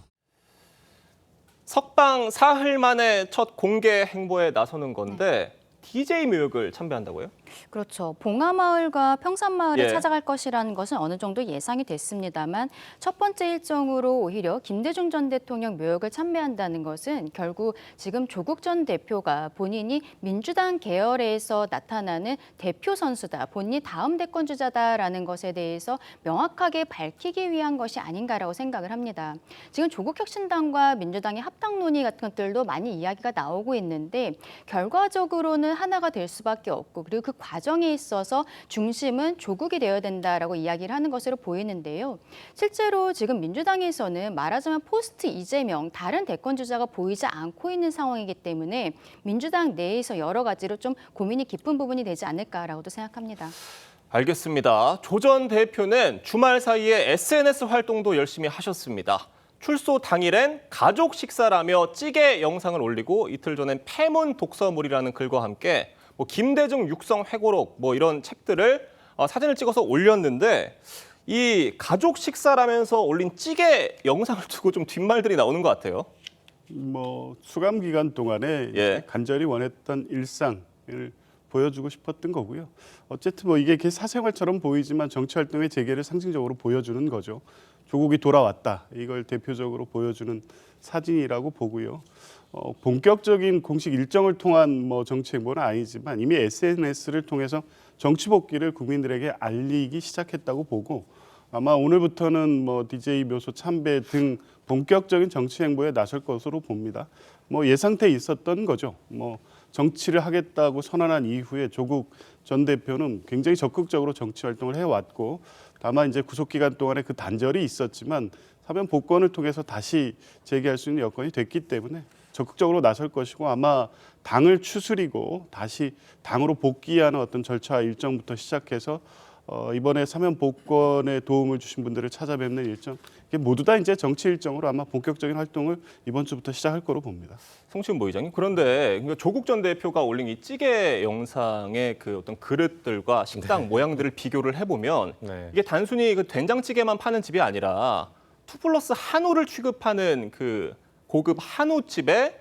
석방 사흘 만에 첫 공개 행보에 나서는 건데 DJ 묘역을 참배한다고요? 그렇죠. 봉하마을과 평산마을을 예. 찾아갈 것이라는 것은 어느 정도 예상이 됐습니다만 첫 번째 일정으로 오히려 김대중 전 대통령 묘역을 참배한다는 것은 결국 지금 조국 전 대표가 본인이 민주당 계열에서 나타나는 대표 선수다, 본인이 다음 대권 주자다라는 것에 대해서 명확하게 밝히기 위한 것이 아닌가라고 생각을 합니다. 지금 조국 혁신당과 민주당의 합당 논의 같은 것들도 많이 이야기가 나오고 있는데 결과적으로는 하나가 될 수밖에 없고 그리고 그 과정에 있어서 중심은 조국이 되어야 된다라고 이야기를 하는 것으로 보이는데요. 실제로 지금 민주당에서는 말하자면 포스트 이재명 다른 대권 주자가 보이지 않고 있는 상황이기 때문에 민주당 내에서 여러 가지로 좀 고민이 깊은 부분이 되지 않을까라고도 생각합니다. 알겠습니다. 조 전 대표는 주말 사이에 SNS 활동도 열심히 하셨습니다. 출소 당일엔 가족 식사라며 찌개 영상을 올리고 이틀 전엔 패문 독서물이라는 글과 함께 김대중 육성 회고록 이런 책들을 사진을 찍어서 올렸는데 이 가족 식사라면서 올린 찌개 영상을 두고 좀 뒷말들이 나오는 것 같아요. 뭐 수감 기간 동안에 예. 간절히 원했던 일상을 보여주고 싶었던 거고요. 어쨌든 뭐 이게 사생활처럼 보이지만 정치 활동의 재개를 상징적으로 보여주는 거죠. 조국이 돌아왔다. 이걸 대표적으로 보여주는 사진이라고 보고요. 본격적인 공식 일정을 통한 뭐 정치 행보는 아니지만 이미 SNS를 통해서 정치 복귀를 국민들에게 알리기 시작했다고 보고 아마 오늘부터는 뭐 DJ 묘소 참배 등 본격적인 정치 행보에 나설 것으로 봅니다. 뭐 예상돼 있었던 거죠. 뭐 정치를 하겠다고 선언한 이후에 조국 전 대표는 굉장히 적극적으로 정치 활동을 해왔고 다만 이제 구속 기간 동안에 그 단절이 있었지만 사면 복권을 통해서 다시 재개할 수 있는 여건이 됐기 때문에 적극적으로 나설 것이고 아마 당을 추스리고 다시 당으로 복귀하는 어떤 절차 일정부터 시작해서 이번에 사면 복권에 도움을 주신 분들을 찾아뵙는 일정 이게 모두 다 이제 정치 일정으로 아마 본격적인 활동을 이번 주부터 시작할 거로 봅니다. 송시훈 부의장님, 그런데 조국 전 대표가 올린 이 찌개 영상의 그 어떤 그릇들과 식당 모양들을 비교를 해보면 이게 단순히 그 된장찌개만 파는 집이 아니라 2+한우를 취급하는 그 고급 한우집의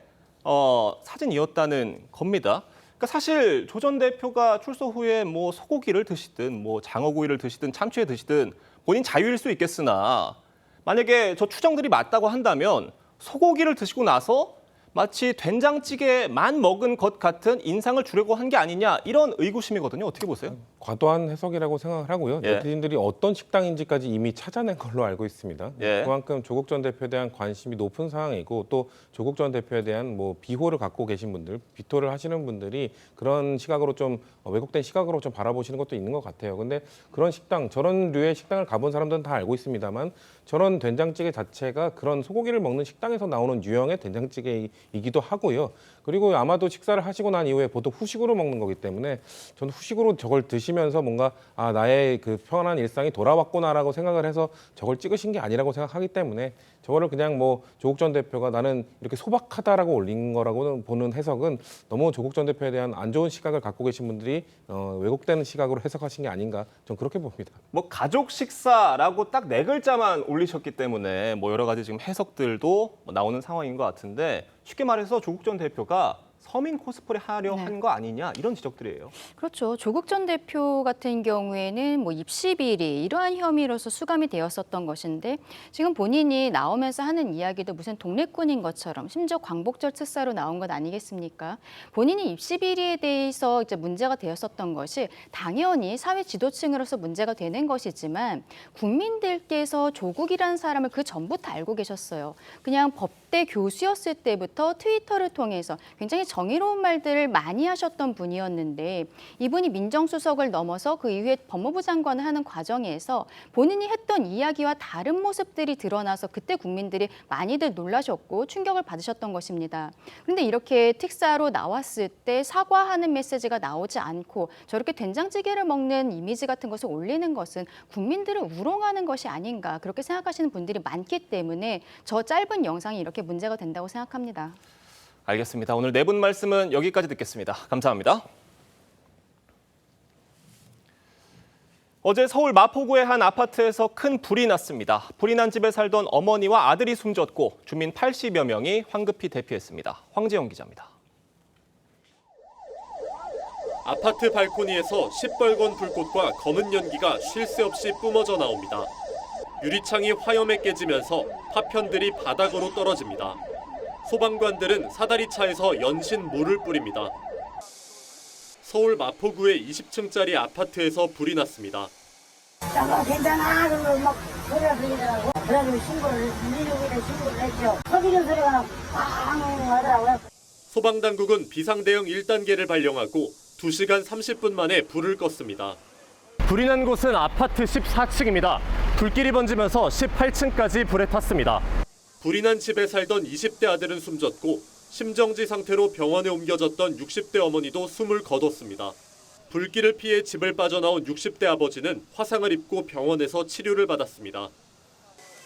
사진이었다는 겁니다. 그러니까 사실 조 전 대표가 출소 후에 뭐 소고기를 드시든 뭐 장어구이를 드시든 참치회 드시든 본인 자유일 수 있겠으나 만약에 저 추정들이 맞다고 한다면 소고기를 드시고 나서 마치 된장찌개만 먹은 것 같은 인상을 주려고 한 게 아니냐 이런 의구심이거든요. 어떻게 보세요? 과도한 해석이라고 생각을 하고요. 예. 네티즌들이 어떤 식당인지까지 이미 찾아낸 걸로 알고 있습니다. 예. 그만큼 조국 전 대표에 대한 관심이 높은 상황이고 또 조국 전 대표에 대한 뭐 비호를 갖고 계신 분들, 비토를 하시는 분들이 그런 시각으로 좀 왜곡된 시각으로 좀 바라보시는 것도 있는 것 같아요. 근데 그런 식당, 저런 류의 식당을 가본 사람들은 다 알고 있습니다만 저런 된장찌개 자체가 그런 소고기를 먹는 식당에서 나오는 유형의 된장찌개이기도 하고요. 그리고 아마도 식사를 하시고 난 이후에 보통 후식으로 먹는 거기 때문에 저는 후식으로 저걸 드시면서 뭔가 나의 그 편안한 일상이 돌아왔구나라고 생각을 해서 저걸 찍으신 게 아니라고 생각하기 때문에 저거를 그냥 뭐 조국 전 대표가 나는 이렇게 소박하다라고 올린 거라고 보는 해석은 너무 조국 전 대표에 대한 안 좋은 시각을 갖고 계신 분들이 왜곡되는 시각으로 해석하신 게 아닌가 저는 그렇게 봅니다. 뭐 가족 식사라고 딱 4글자만 올리셨기 때문에 뭐 여러 가지 지금 해석들도 나오는 상황인 것 같은데 쉽게 말해서 조국 전 대표가 서민 코스프레 하려 한 거 아니냐 이런 지적들이에요. 그렇죠. 조국 전 대표 같은 경우에는 뭐 입시비리 이러한 혐의로서 수감이 되었었던 것인데 지금 본인이 나오면서 하는 이야기도 무슨 동네꾼인 것처럼 심지어 광복절 특사로 나온 것 아니겠습니까? 본인이 입시비리에 대해서 이제 문제가 되었었던 것이 당연히 사회 지도층으로서 문제가 되는 것이지만 국민들께서 조국이라는 사람을 그 전부터 알고 계셨어요. 그냥 법대 교수였을 때부터 트위터를 통해서 굉장히 정의로운 말들을 많이 하셨던 분이었는데 이분이 민정수석을 넘어서 그 이후에 법무부 장관을 하는 과정에서 본인이 했던 이야기와 다른 모습들이 드러나서 그때 국민들이 많이들 놀라셨고 충격을 받으셨던 것입니다. 그런데 이렇게 특사로 나왔을 때 사과하는 메시지가 나오지 않고 저렇게 된장찌개를 먹는 이미지 같은 것을 올리는 것은 국민들을 우롱하는 것이 아닌가 그렇게 생각하시는 분들이 많기 때문에 저 짧은 영상이 이렇게 문제가 된다고 생각합니다. 알겠습니다. 오늘 4분 말씀은 여기까지 듣겠습니다. 감사합니다. 어제 서울 마포구의 한 아파트에서 큰 불이 났습니다. 불이 난 집에 살던 어머니와 아들이 숨졌고 주민 80여 명이 황급히 대피했습니다. 황재영 기자입니다. 아파트 발코니에서 시뻘건 불꽃과 검은 연기가 쉴 새 없이 뿜어져 나옵니다. 유리창이 화염에 깨지면서 파편들이 바닥으로 떨어집니다. 소방관들은 사다리차에서 연신 물을 뿌립니다. 서울 마포구의 20층짜리 아파트에서 불이 났습니다. 괜찮아. 그러고 막 소리가 들리더라고. 그래가지고 신고를 했죠. 터지는 소리가 팡 하더라고요. 소방당국은 비상대응 1단계를 발령하고 2시간 30분 만에 불을 껐습니다. 불이 난 곳은 아파트 14층입니다. 불길이 번지면서 18층까지 불에 탔습니다. 불이 난 집에 살던 20대 아들은 숨졌고 심정지 상태로 병원에 옮겨졌던 60대 어머니도 숨을 거뒀습니다. 불길을 피해 집을 빠져나온 60대 아버지는 화상을 입고 병원에서 치료를 받았습니다.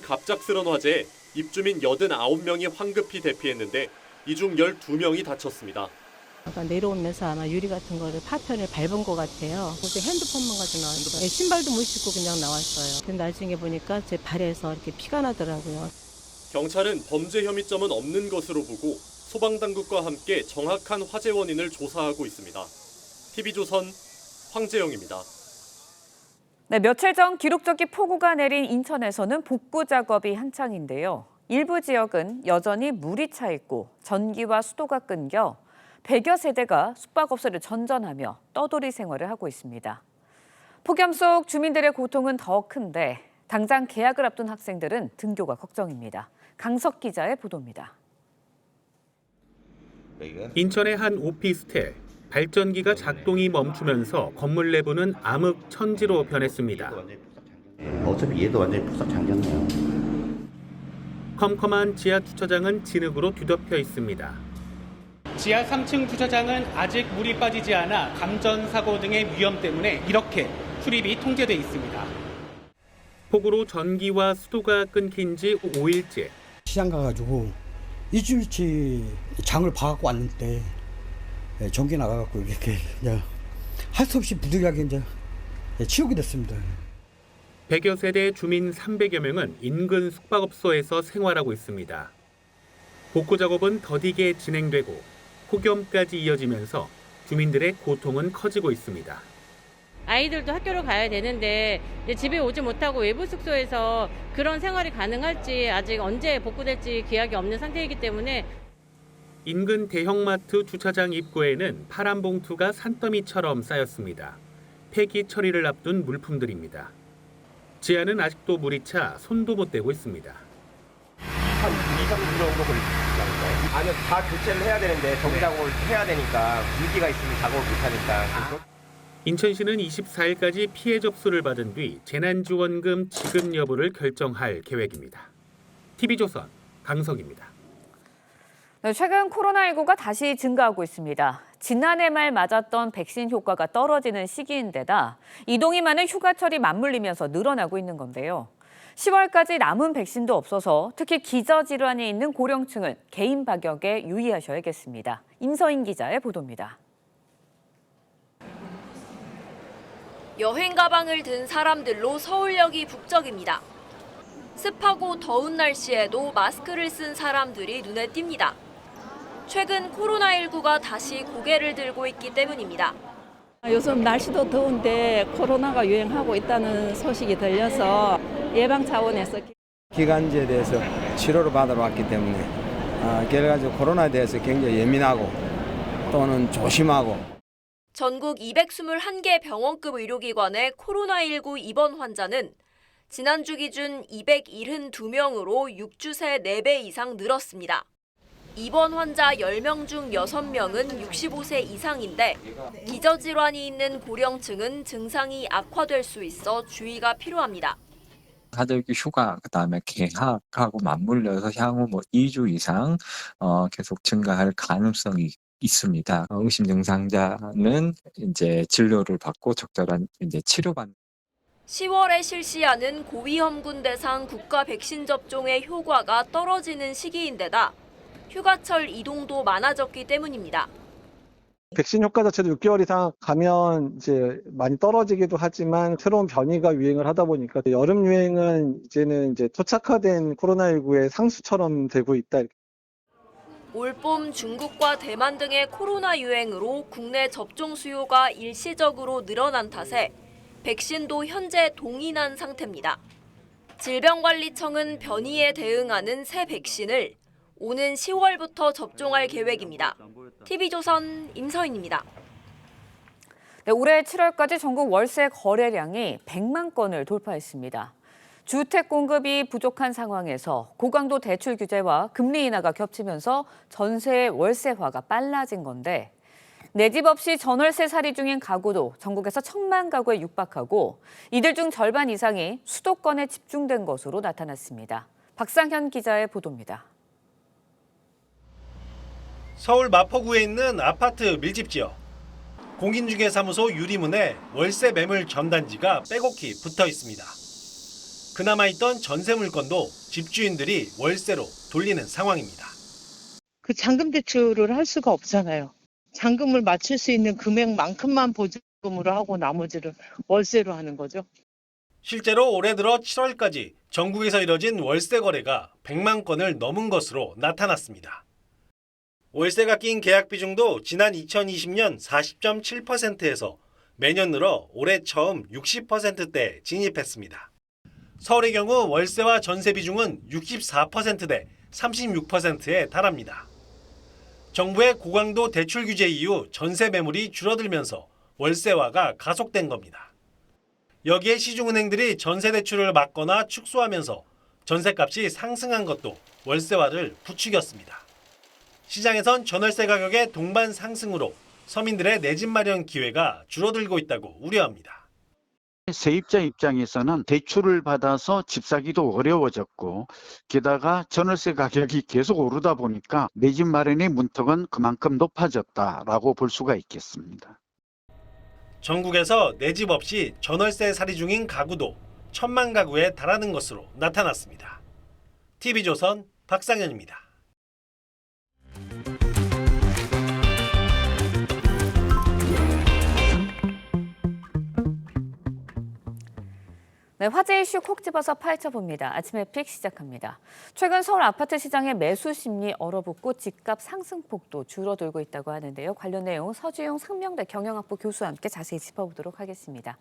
갑작스런 화재에 입주민 89명이 황급히 대피했는데 이 중 12명이 다쳤습니다. 아까 내려오면서 아마 유리 같은 거를 파편을 밟은 것 같아요. 그래서 핸드폰만 가지고 나왔어요. 신발도 못 신고 그냥 나왔어요. 근데 나중에 보니까 제 발에서 이렇게 피가 나더라고요. 경찰은 범죄 혐의점은 없는 것으로 보고 소방당국과 함께 정확한 화재 원인을 조사하고 있습니다. TV조선 황재영입니다. 네, 며칠 전 기록적인 폭우가 내린 인천에서는 복구 작업이 한창인데요. 일부 지역은 여전히 물이 차 있고 전기와 수도가 끊겨 100여 세대가 숙박업소를 전전하며 떠돌이 생활을 하고 있습니다. 폭염 속 주민들의 고통은 더 큰데 당장 개학을 앞둔 학생들은 등교가 걱정입니다. 강석 기자의 보도입니다. 인천의 한 오피스텔. 발전기가 작동이 멈추면서 건물 내부는 암흑천지로 변했습니다. 어차피 얘도 완전히 푹 잠겼네요. 컴컴한 지하 주차장은 진흙으로 뒤덮여 있습니다. 지하 3층 주차장은 아직 물이 빠지지 않아 감전 사고 등의 위험 때문에 이렇게 출입이 통제돼 있습니다. 폭우로 전기와 수도가 끊긴 지 5일째. 시장 가가지고 2주일치 장을 봐갖고 왔는데 전기 나가갖고 이렇게 할 수 없이 부득이하게 이제 치우게 됐습니다. 100여 세대 주민 300여 명은 인근 숙박업소에서 생활하고 있습니다. 복구 작업은 더디게 진행되고 폭염까지 이어지면서 주민들의 고통은 커지고 있습니다. 아이들도 학교를 가야 되는데 집에 오지 못하고 외부 숙소에서 그런 생활이 가능할지 아직 언제 복구될지 기약이 없는 상태이기 때문에 인근 대형마트 주차장 입구에는 파란 봉투가 산더미처럼 쌓였습니다. 폐기 처리를 앞둔 물품들입니다. 지하는 아직도 물이 차 손도 못 대고 있습니다. 한 2, 3주 정도 걸리니까요. 안에 다 교체를 해야 되는데 정작업을 해야 되니까 물기가 있으면 작업을 못하니까. 인천시는 24일까지 피해 접수를 받은 뒤 재난지원금 지급 여부를 결정할 계획입니다. TV조선 강석입니다. 네, 최근 코로나19가 다시 증가하고 있습니다. 지난해 말 맞았던 백신 효과가 떨어지는 시기인데다 이동이 많은 휴가철이 맞물리면서 늘어나고 있는 건데요. 10월까지 남은 백신도 없어서 특히 기저질환이 있는 고령층은 개인 방역에 유의하셔야겠습니다. 임서인 기자의 보도입니다. 여행 가방을 든 사람들로 서울역이 북적입니다. 습하고 더운 날씨에도 마스크를 쓴 사람들이 눈에 띕니다. 최근 코로나19가 다시 고개를 들고 있기 때문입니다. 요즘 날씨도 더운데 코로나가 유행하고 있다는 소식이 들려서 예방 차원에서 기관지에 대해서 치료를 받으러 왔기 때문에 그래가지고 코로나에 대해서 굉장히 예민하고 또는 조심하고. 전국 221개 병원급 의료기관의 코로나19 입원 환자는 지난주 기준 272명으로 6주 새 4배 이상 늘었습니다. 입원 환자 10명 중 6명은 65세 이상인데 기저질환이 있는 고령층은 증상이 악화될 수 있어 주의가 필요합니다. 가족이 휴가, 그다음에 개학하고 맞물려서 향후 2주 이상 계속 증가할 가능성이 있습니다. 의심 증상자는 이제 진료를 받고 적절한 치료받는. 10월에 실시하는 고위험군 대상 국가 백신 접종의 효과가 떨어지는 시기인데다 휴가철 이동도 많아졌기 때문입니다. 백신 효과 자체도 6개월 이상 가면 이제 많이 떨어지기도 하지만 새로운 변이가 유행을 하다 보니까 여름 유행은 이제는 토착화된 코로나19의 상수처럼 되고 있다. 올봄 중국과 대만 등의 코로나 유행으로 국내 접종 수요가 일시적으로 늘어난 탓에 백신도 현재 동인한 상태입니다. 질병관리청은 변이에 대응하는 새 백신을 오는 10월부터 접종할 계획입니다. TV조선 임서인입니다. 네, 올해 7월까지 전국 월세 거래량이 100만 건을 돌파했습니다. 주택 공급이 부족한 상황에서 고강도 대출 규제와 금리 인하가 겹치면서 전세 월세화가 빨라진 건데 내 집 없이 전월세 살이 중인 가구도 전국에서 1,000만 가구에 육박하고 이들 중 절반 이상이 수도권에 집중된 것으로 나타났습니다. 박상현 기자의 보도입니다. 서울 마포구에 있는 아파트 밀집지역. 공인중개사무소 유리문에 월세 매물 전단지가 빼곡히 붙어 있습니다. 그나마 있던 전세 물건도 집주인들이 월세로 돌리는 상황입니다. 그 잔금 대출을 할 수가 없잖아요. 잔금을 맞출 수 있는 금액만큼만 보증금으로 하고 나머지를 월세로 하는 거죠. 실제로 올해 들어 7월까지 전국에서 이뤄진 월세 거래가 100만 건을 넘은 것으로 나타났습니다. 월세가 낀 계약 비중도 지난 2020년 40.7%에서 매년 늘어 올해 처음 60%대에 진입했습니다. 서울의 경우 월세와 전세 비중은 64대 36%에 달합니다. 정부의 고강도 대출 규제 이후 전세 매물이 줄어들면서 월세화가 가속된 겁니다. 여기에 시중은행들이 전세 대출을 막거나 축소하면서 전세값이 상승한 것도 월세화를 부추겼습니다. 시장에선 전월세 가격의 동반 상승으로 서민들의 내 집 마련 기회가 줄어들고 있다고 우려합니다. 세입자 입장에서는 대출을 받아서 집 사기도 어려워졌고 게다가 전월세 가격이 계속 오르다 보니까 내 집 마련의 문턱은 그만큼 높아졌다라고 볼 수가 있겠습니다. 전국에서 내 집 없이 전월세 살이 중인 가구도 1,000만 가구에 달하는 것으로 나타났습니다. TV조선 박상현입니다. 네, 화제 이슈 콕 집어서 파헤쳐봅니다. 아침에 픽 시작합니다. 최근 서울 아파트 시장의 매수 심리 얼어붙고 집값 상승폭도 줄어들고 있다고 하는데요. 관련 내용 서지용 상명대 경영학부 교수와 함께 자세히 짚어보도록 하겠습니다.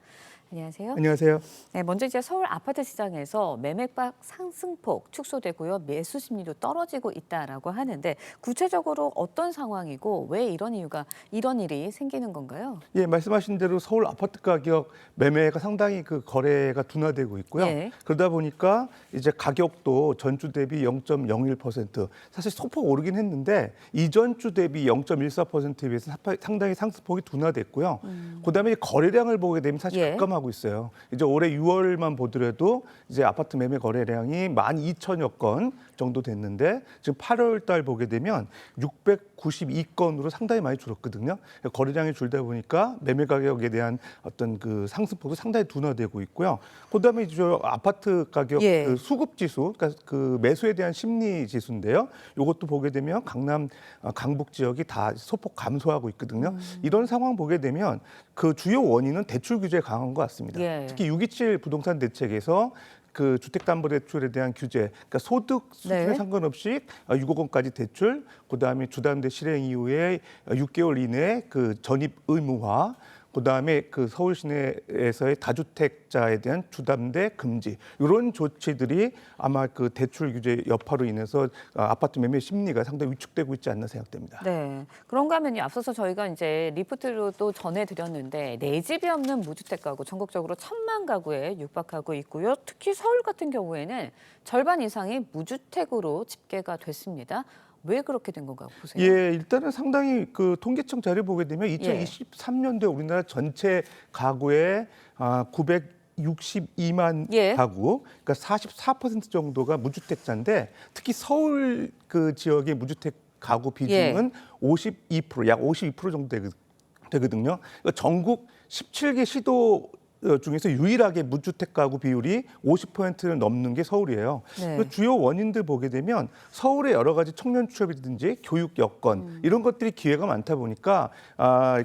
안녕하세요. 안녕하세요. 네, 먼저 이제 서울 아파트 시장에서 매매가 상승폭 축소되고요. 매수 심리도 떨어지고 있다라고 하는데 구체적으로 어떤 상황이고 왜 이런 일이 생기는 건가요? 예, 말씀하신 대로 서울 아파트 가격 매매가 상당히 그 거래가 둔화되고 있고요. 예. 그러다 보니까 이제 가격도 전주 대비 0.01% 사실 소폭 오르긴 했는데 이전 주 대비 0.14%에 비해서 상당히 상승폭이 둔화됐고요. 그다음에 거래량을 보게 되면 사실 급감하고 있어요. 이제 올해 6월만 보더라도 이제 아파트 매매 거래량이 12,000여 건 정도 됐는데 지금 8월 달 보게 되면 692건으로 상당히 많이 줄었거든요. 거래량이 줄다 보니까 매매 가격에 대한 어떤 그 상승폭도 상당히 둔화되고 있고요. 그다음에 이제 아파트 가격 그 수급 지수, 그러니까 그 매수에 대한 심리 지수인데요. 이것도 보게 되면 강남, 강북 지역이 다 소폭 감소하고 있거든요. 이런 상황 보게 되면 그 주요 원인은 대출 규제 강한 것 같습니다. 특히 627 부동산 대책에서 그 주택담보대출에 대한 규제, 그러니까 소득 수준에 상관없이 6억 원까지 대출, 그다음에 주담대 실행 이후에 6개월 이내 그 전입 의무화, 그다음에 그 서울 시내에서의 다주택자에 대한 주담대 금지 이런 조치들이 아마 그 대출 규제 여파로 인해서 아파트 매매 심리가 상당히 위축되고 있지 않나 생각됩니다. 네, 그런가 하면요. 앞서서 저희가 이제 리포트로도 전해드렸는데 내 집이 없는 무주택 가구 전국적으로 1,000만 가구에 육박하고 있고요. 특히 서울 같은 경우에는 절반 이상이 무주택으로 집계가 됐습니다. 왜 그렇게 된 건가 보세요? 예, 일단은 상당히 그 통계청 자료 보게 되면 2023년도에 우리나라 전체 가구의 962만 가구, 그러니까 44% 정도가 무주택자인데 특히 서울 그 지역의 무주택 가구 비중은 52%, 약 52% 정도 되거든요. 그러니까 전국 17개 시도 중에서 유일하게 무주택 가구 비율이 50%를 넘는 게 서울이에요. 그 주요 원인들 보게 되면 서울의 여러 가지 청년 취업이든지 교육 여건 이런 것들이 기회가 많다 보니까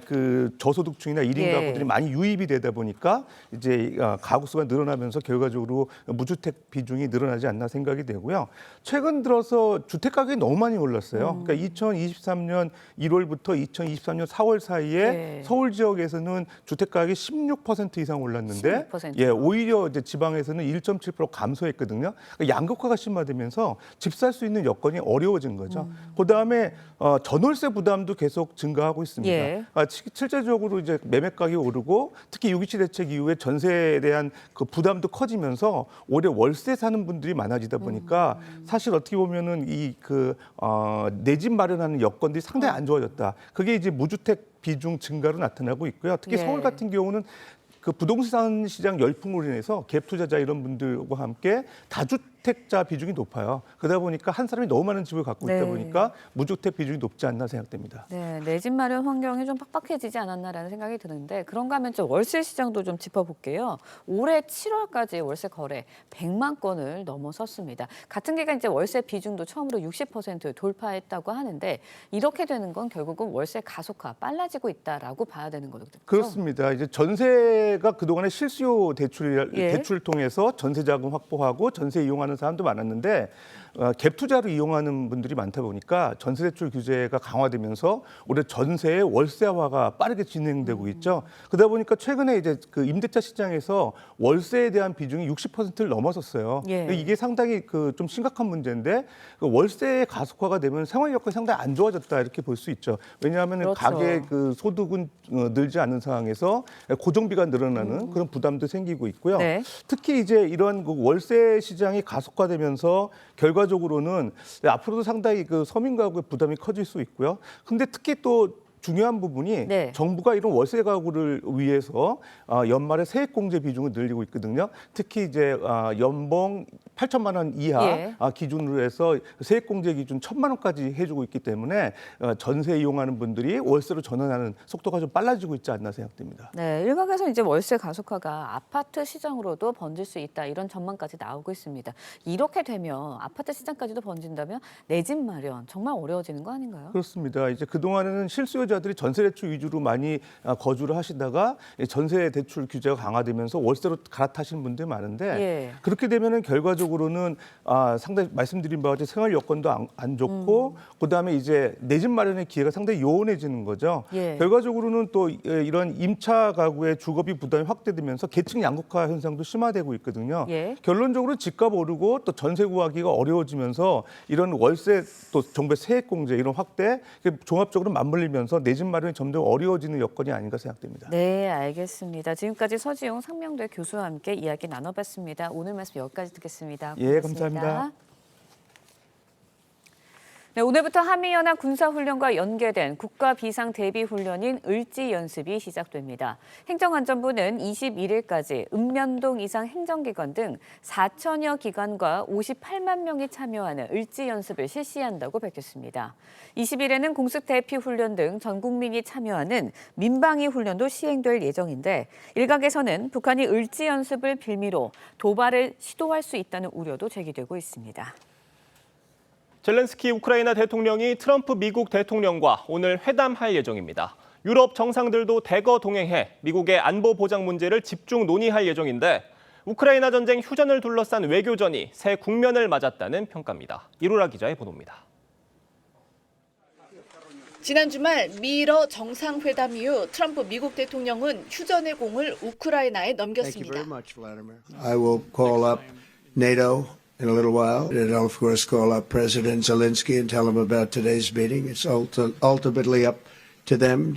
그 저소득층이나 1인 가구들이 많이 유입이 되다 보니까 이제 가구 수가 늘어나면서 결과적으로 무주택 비중이 늘어나지 않나 생각이 되고요. 최근 들어서 주택 가격이 너무 많이 올랐어요. 그러니까 2023년 1월부터 2023년 4월 사이에 서울 지역에서는 주택 가격이 16% 이상 올랐는데 16%. 오히려 이제 지방에서는 1.7% 감소했거든요. 그러니까 양극화가 심화되면서 집 살 수 있는 여건이 어려워진 거죠. 그다음에 전월세 부담도 계속 증가하고 있습니다. 실제적으로 이제 매매 가격이 오르고 특히 627 대책 이후에 전세에 대한 그 부담도 커지면서 올해 월세 사는 분들이 많아지다 보니까 사실 어떻게 보면은 이 그 내 집 마련하는 여건들이 상당히 안 좋아졌다. 그게 이제 무주택 비중 증가로 나타나고 있고요. 특히 서울 같은 경우는 그 부동산 시장 열풍으로 인해서 갭 투자자 이런 분들과 함께 다주택 무주택자 비중이 높아요. 그러다 보니까 한 사람이 너무 많은 집을 갖고 있다 보니까 무주택 비중이 높지 않나 생각됩니다. 네, 내 집 마련 환경이 좀 빡빡해지지 않았나라는 생각이 드는데 그런가 하면 좀 월세 시장도 좀 짚어볼게요. 올해 7월까지 월세 거래 100만 건을 넘어섰습니다. 같은 기간 이제 월세 비중도 처음으로 60% 돌파했다고 하는데 이렇게 되는 건 결국은 월세 가속화 빨라지고 있다라고 봐야 되는 거죠. 그렇습니다. 이제 전세가 그동안에 실수요 대출을 통해서 전세 자금 확보하고 전세 이용하는 사람도 많았는데 갭 투자로 이용하는 분들이 많다 보니까 전세 대출 규제가 강화되면서 올해 전세의 월세화가 빠르게 진행되고 있죠. 그러다 보니까 최근에 이제 그 임대차 시장에서 월세에 대한 비중이 60%를 넘어섰어요. 이게 상당히 좀 심각한 문제인데 월세 가속화가 되면 생활 여건이 상당히 안 좋아졌다 이렇게 볼 수 있죠. 왜냐하면 그렇죠. 가계 소득은 늘지 않는 상황에서 고정비가 늘어나는 그런 부담도 생기고 있고요. 네. 특히 이제 이런 월세 시장이 가속화되면서 결과적으로는 앞으로도 상당히 서민 가구의 부담이 커질 수 있고요. 근데 특히 또 중요한 부분이 정부가 이런 월세 가구를 위해서 연말에 세액공제 비중을 늘리고 있거든요. 특히 이제 연봉 8천만 원 이하 기준으로 해서 세액공제 기준 1,000만 원까지 해주고 있기 때문에 전세 이용하는 분들이 월세로 전환하는 속도가 좀 빨라지고 있지 않나 생각됩니다. 네, 일각에서 이제 월세 가속화가 아파트 시장으로도 번질 수 있다 이런 전망까지 나오고 있습니다. 이렇게 되면 아파트 시장까지도 번진다면 내 집 마련 정말 어려워지는 거 아닌가요? 그렇습니다. 이제 그동안에는 실수요자들이 전세 대출 위주로 많이 거주를 하시다가 전세 대출 규제가 강화되면서 월세로 갈아타시는 분들이 많은데 그렇게 되면은 결과적으로는 상당히 말씀드린 바와 같이 생활 여건도 안 좋고 그다음에 이제 내 집 마련의 기회가 상당히 요원해지는 거죠. 결과적으로는 또 이런 임차 가구의 주거비 부담이 확대되면서 계층 양극화 현상도 심화되고 있거든요. 결론적으로 집값 오르고 또 전세 구하기가 어려워지면서 이런 월세 또 정부의 세액 공제 이런 확대 종합적으로 맞물리면서 내 집 마련이 점점 어려워지는 여건이 아닌가 생각됩니다. 네, 알겠습니다. 지금까지 서지용 상명대 교수와 함께 이야기 나눠봤습니다. 오늘 말씀 여기까지 듣겠습니다. 고맙습니다. 감사합니다. 네, 오늘부터 한미연합 군사훈련과 연계된 국가비상대비훈련인 을지연습이 시작됩니다. 행정안전부는 21일까지 읍면동 이상 행정기관 등 4천여 기관과 58만 명이 참여하는 을지연습을 실시한다고 밝혔습니다. 20일에는 공습대피훈련 등 전 국민이 참여하는 민방위 훈련도 시행될 예정인데 일각에서는 북한이 을지연습을 빌미로 도발을 시도할 수 있다는 우려도 제기되고 있습니다. 젤렌스키 우크라이나 대통령이 트럼프 미국 대통령과 오늘 회담할 예정입니다. 유럽 정상들도 대거 동행해 미국의 안보 보장 문제를 집중 논의할 예정인데 우크라이나 전쟁 휴전을 둘러싼 외교전이 새 국면을 맞았다는 평가입니다. 이루라 기자의 보도입니다. 지난 주말 미러 정상회담 이후 트럼프 미국 대통령은 휴전의 공을 우크라이나에 넘겼습니다. I will call up NATO in a little while. And I'll of course call up President Zelensky and tell him about today's meeting. It's ultimately up to them.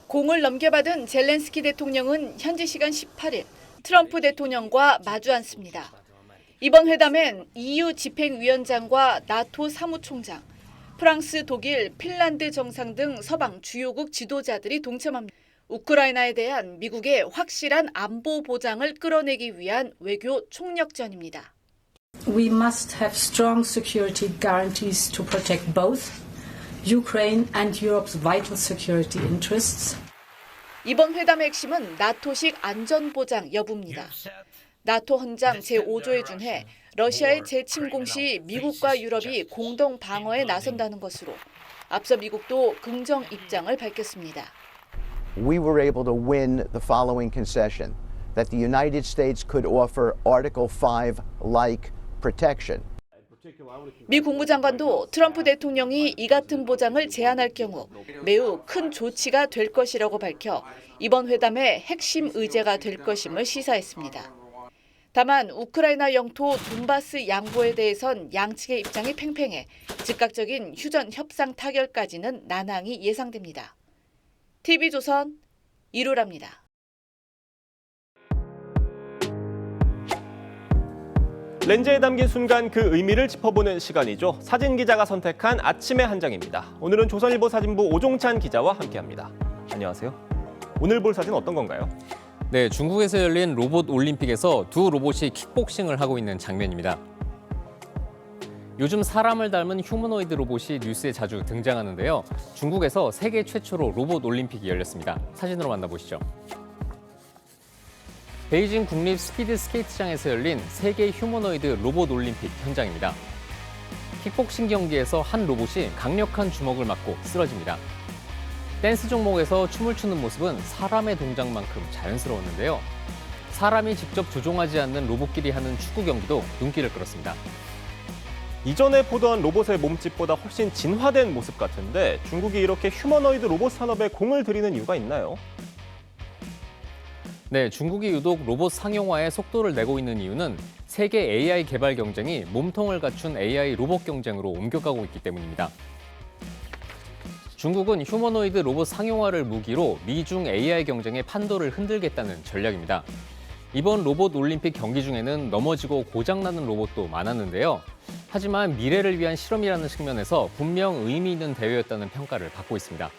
공을 넘겨받은 젤렌스키 대통령은 현지 시간 18일 트럼프 대통령과 마주 앉습니다. 이번 회담엔 EU 집행위원장과 나토 사무총장, 프랑스, 독일, 핀란드 정상 등 서방 주요국 지도자들이 동참합니다. 우크라이나에 대한 미국의 확실한 안보 보장을 끌어내기 위한 외교 총력전입니다. We must have strong security guarantees to protect both Ukraine and Europe's vital security interests. 이번 회담의 핵심은 나토식 안전보장 여부입니다. 나토 헌장 제5조에 준해 러시아의 재침공 시 미국과 유럽이 공동 방어에 나선다는 것으로 앞서 미국도 긍정 입장을 밝혔습니다. We were able to win the following concession, that the United States could offer Article 5-like protection. 미 국무장관도 트럼프 대통령이 이 같은 보장을 제안할 경우 매우 큰 조치가 될 것이라고 밝혀 이번 회담의 핵심 의제가 될 것임을 시사했습니다. 다만 우크라이나 영토 돈바스 양보에 대해선 양측의 입장이 팽팽해 즉각적인 휴전 협상 타결까지는 난항이 예상됩니다. TV조선 이루라입니다. 렌즈에 담긴 순간 그 의미를 짚어보는 시간이죠. 사진 기자가 선택한 아침의 한 장입니다. 오늘은 조선일보 사진부 오종찬 기자와 함께합니다. 안녕하세요. 오늘 볼 사진 어떤 건가요? 네, 중국에서 열린 로봇 올림픽에서 두 로봇이 킥복싱을 하고 있는 장면입니다. 요즘 사람을 닮은 휴머노이드 로봇이 뉴스에 자주 등장하는데요. 중국에서 세계 최초로 로봇 올림픽이 열렸습니다. 사진으로 만나보시죠. 베이징 국립 스피드 스케이트장에서 열린 세계 휴머노이드 로봇 올림픽 현장입니다. 킥복싱 경기에서 한 로봇이 강력한 주먹을 맞고 쓰러집니다. 댄스 종목에서 춤을 추는 모습은 사람의 동작만큼 자연스러웠는데요. 사람이 직접 조종하지 않는 로봇끼리 하는 축구 경기도 눈길을 끌었습니다. 이전에 보던 로봇의 몸집보다 훨씬 진화된 모습 같은데 중국이 이렇게 휴머노이드 로봇 산업에 공을 들이는 이유가 있나요? 네, 중국이 유독 로봇 상용화에 속도를 내고 있는 이유는 세계 AI 개발 경쟁이 몸통을 갖춘 AI 로봇 경쟁으로 옮겨가고 있기 때문입니다. 중국은 휴머노이드 로봇 상용화를 무기로 미중 AI 경쟁의 판도를 흔들겠다는 전략입니다. 이번 로봇 올림픽 경기 중에는 넘어지고 고장나는 로봇도 많았는데요. 하지만 미래를 위한 실험이라는 측면에서 분명 의미 있는 대회였다는 평가를 받고 있습니다.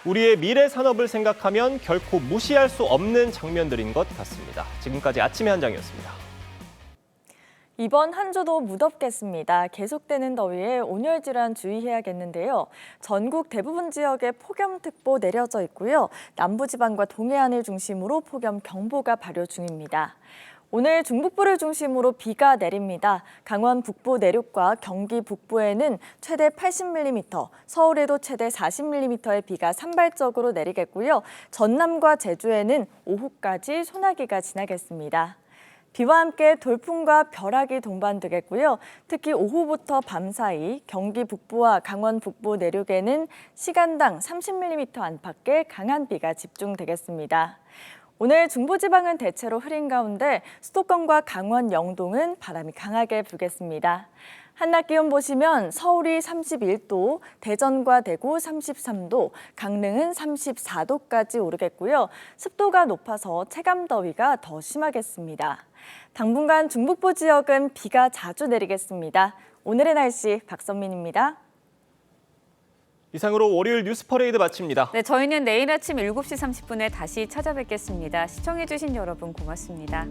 우리의 미래 산업을 생각하면 결코 무시할 수 없는 장면들인 것 같습니다. 지금까지 아침의 한장이었습니다. 이번 한 주도 무덥겠습니다. 계속되는 더위에 온열 질환 주의해야겠는데요. 전국 대부분 지역에 폭염특보 내려져 있고요. 남부지방과 동해안을 중심으로 폭염경보가 발효 중입니다. 오늘 중북부를 중심으로 비가 내립니다. 강원 북부 내륙과 경기 북부에는 최대 80mm, 서울에도 최대 40mm의 비가 산발적으로 내리겠고요. 전남과 제주에는 오후까지 소나기가 지나겠습니다. 비와 함께 돌풍과 벼락이 동반되겠고요. 특히 오후부터 밤 사이 경기 북부와 강원 북부 내륙에는 시간당 30mm 안팎의 강한 비가 집중되겠습니다. 오늘 중부지방은 대체로 흐린 가운데 수도권과 강원 영동은 바람이 강하게 불겠습니다. 한낮 기온 보시면 서울이 31도, 대전과 대구 33도, 강릉은 34도까지 오르겠고요. 습도가 높아서 체감더위가 더 심하겠습니다. 당분간 중북부 지역은 비가 자주 내리겠습니다. 오늘의 날씨 박선민입니다. 이상으로 월요일 뉴스 퍼레이드 마칩니다. 네, 저희는 내일 아침 7시 30분에 다시 찾아뵙겠습니다. 시청해주신 여러분 고맙습니다.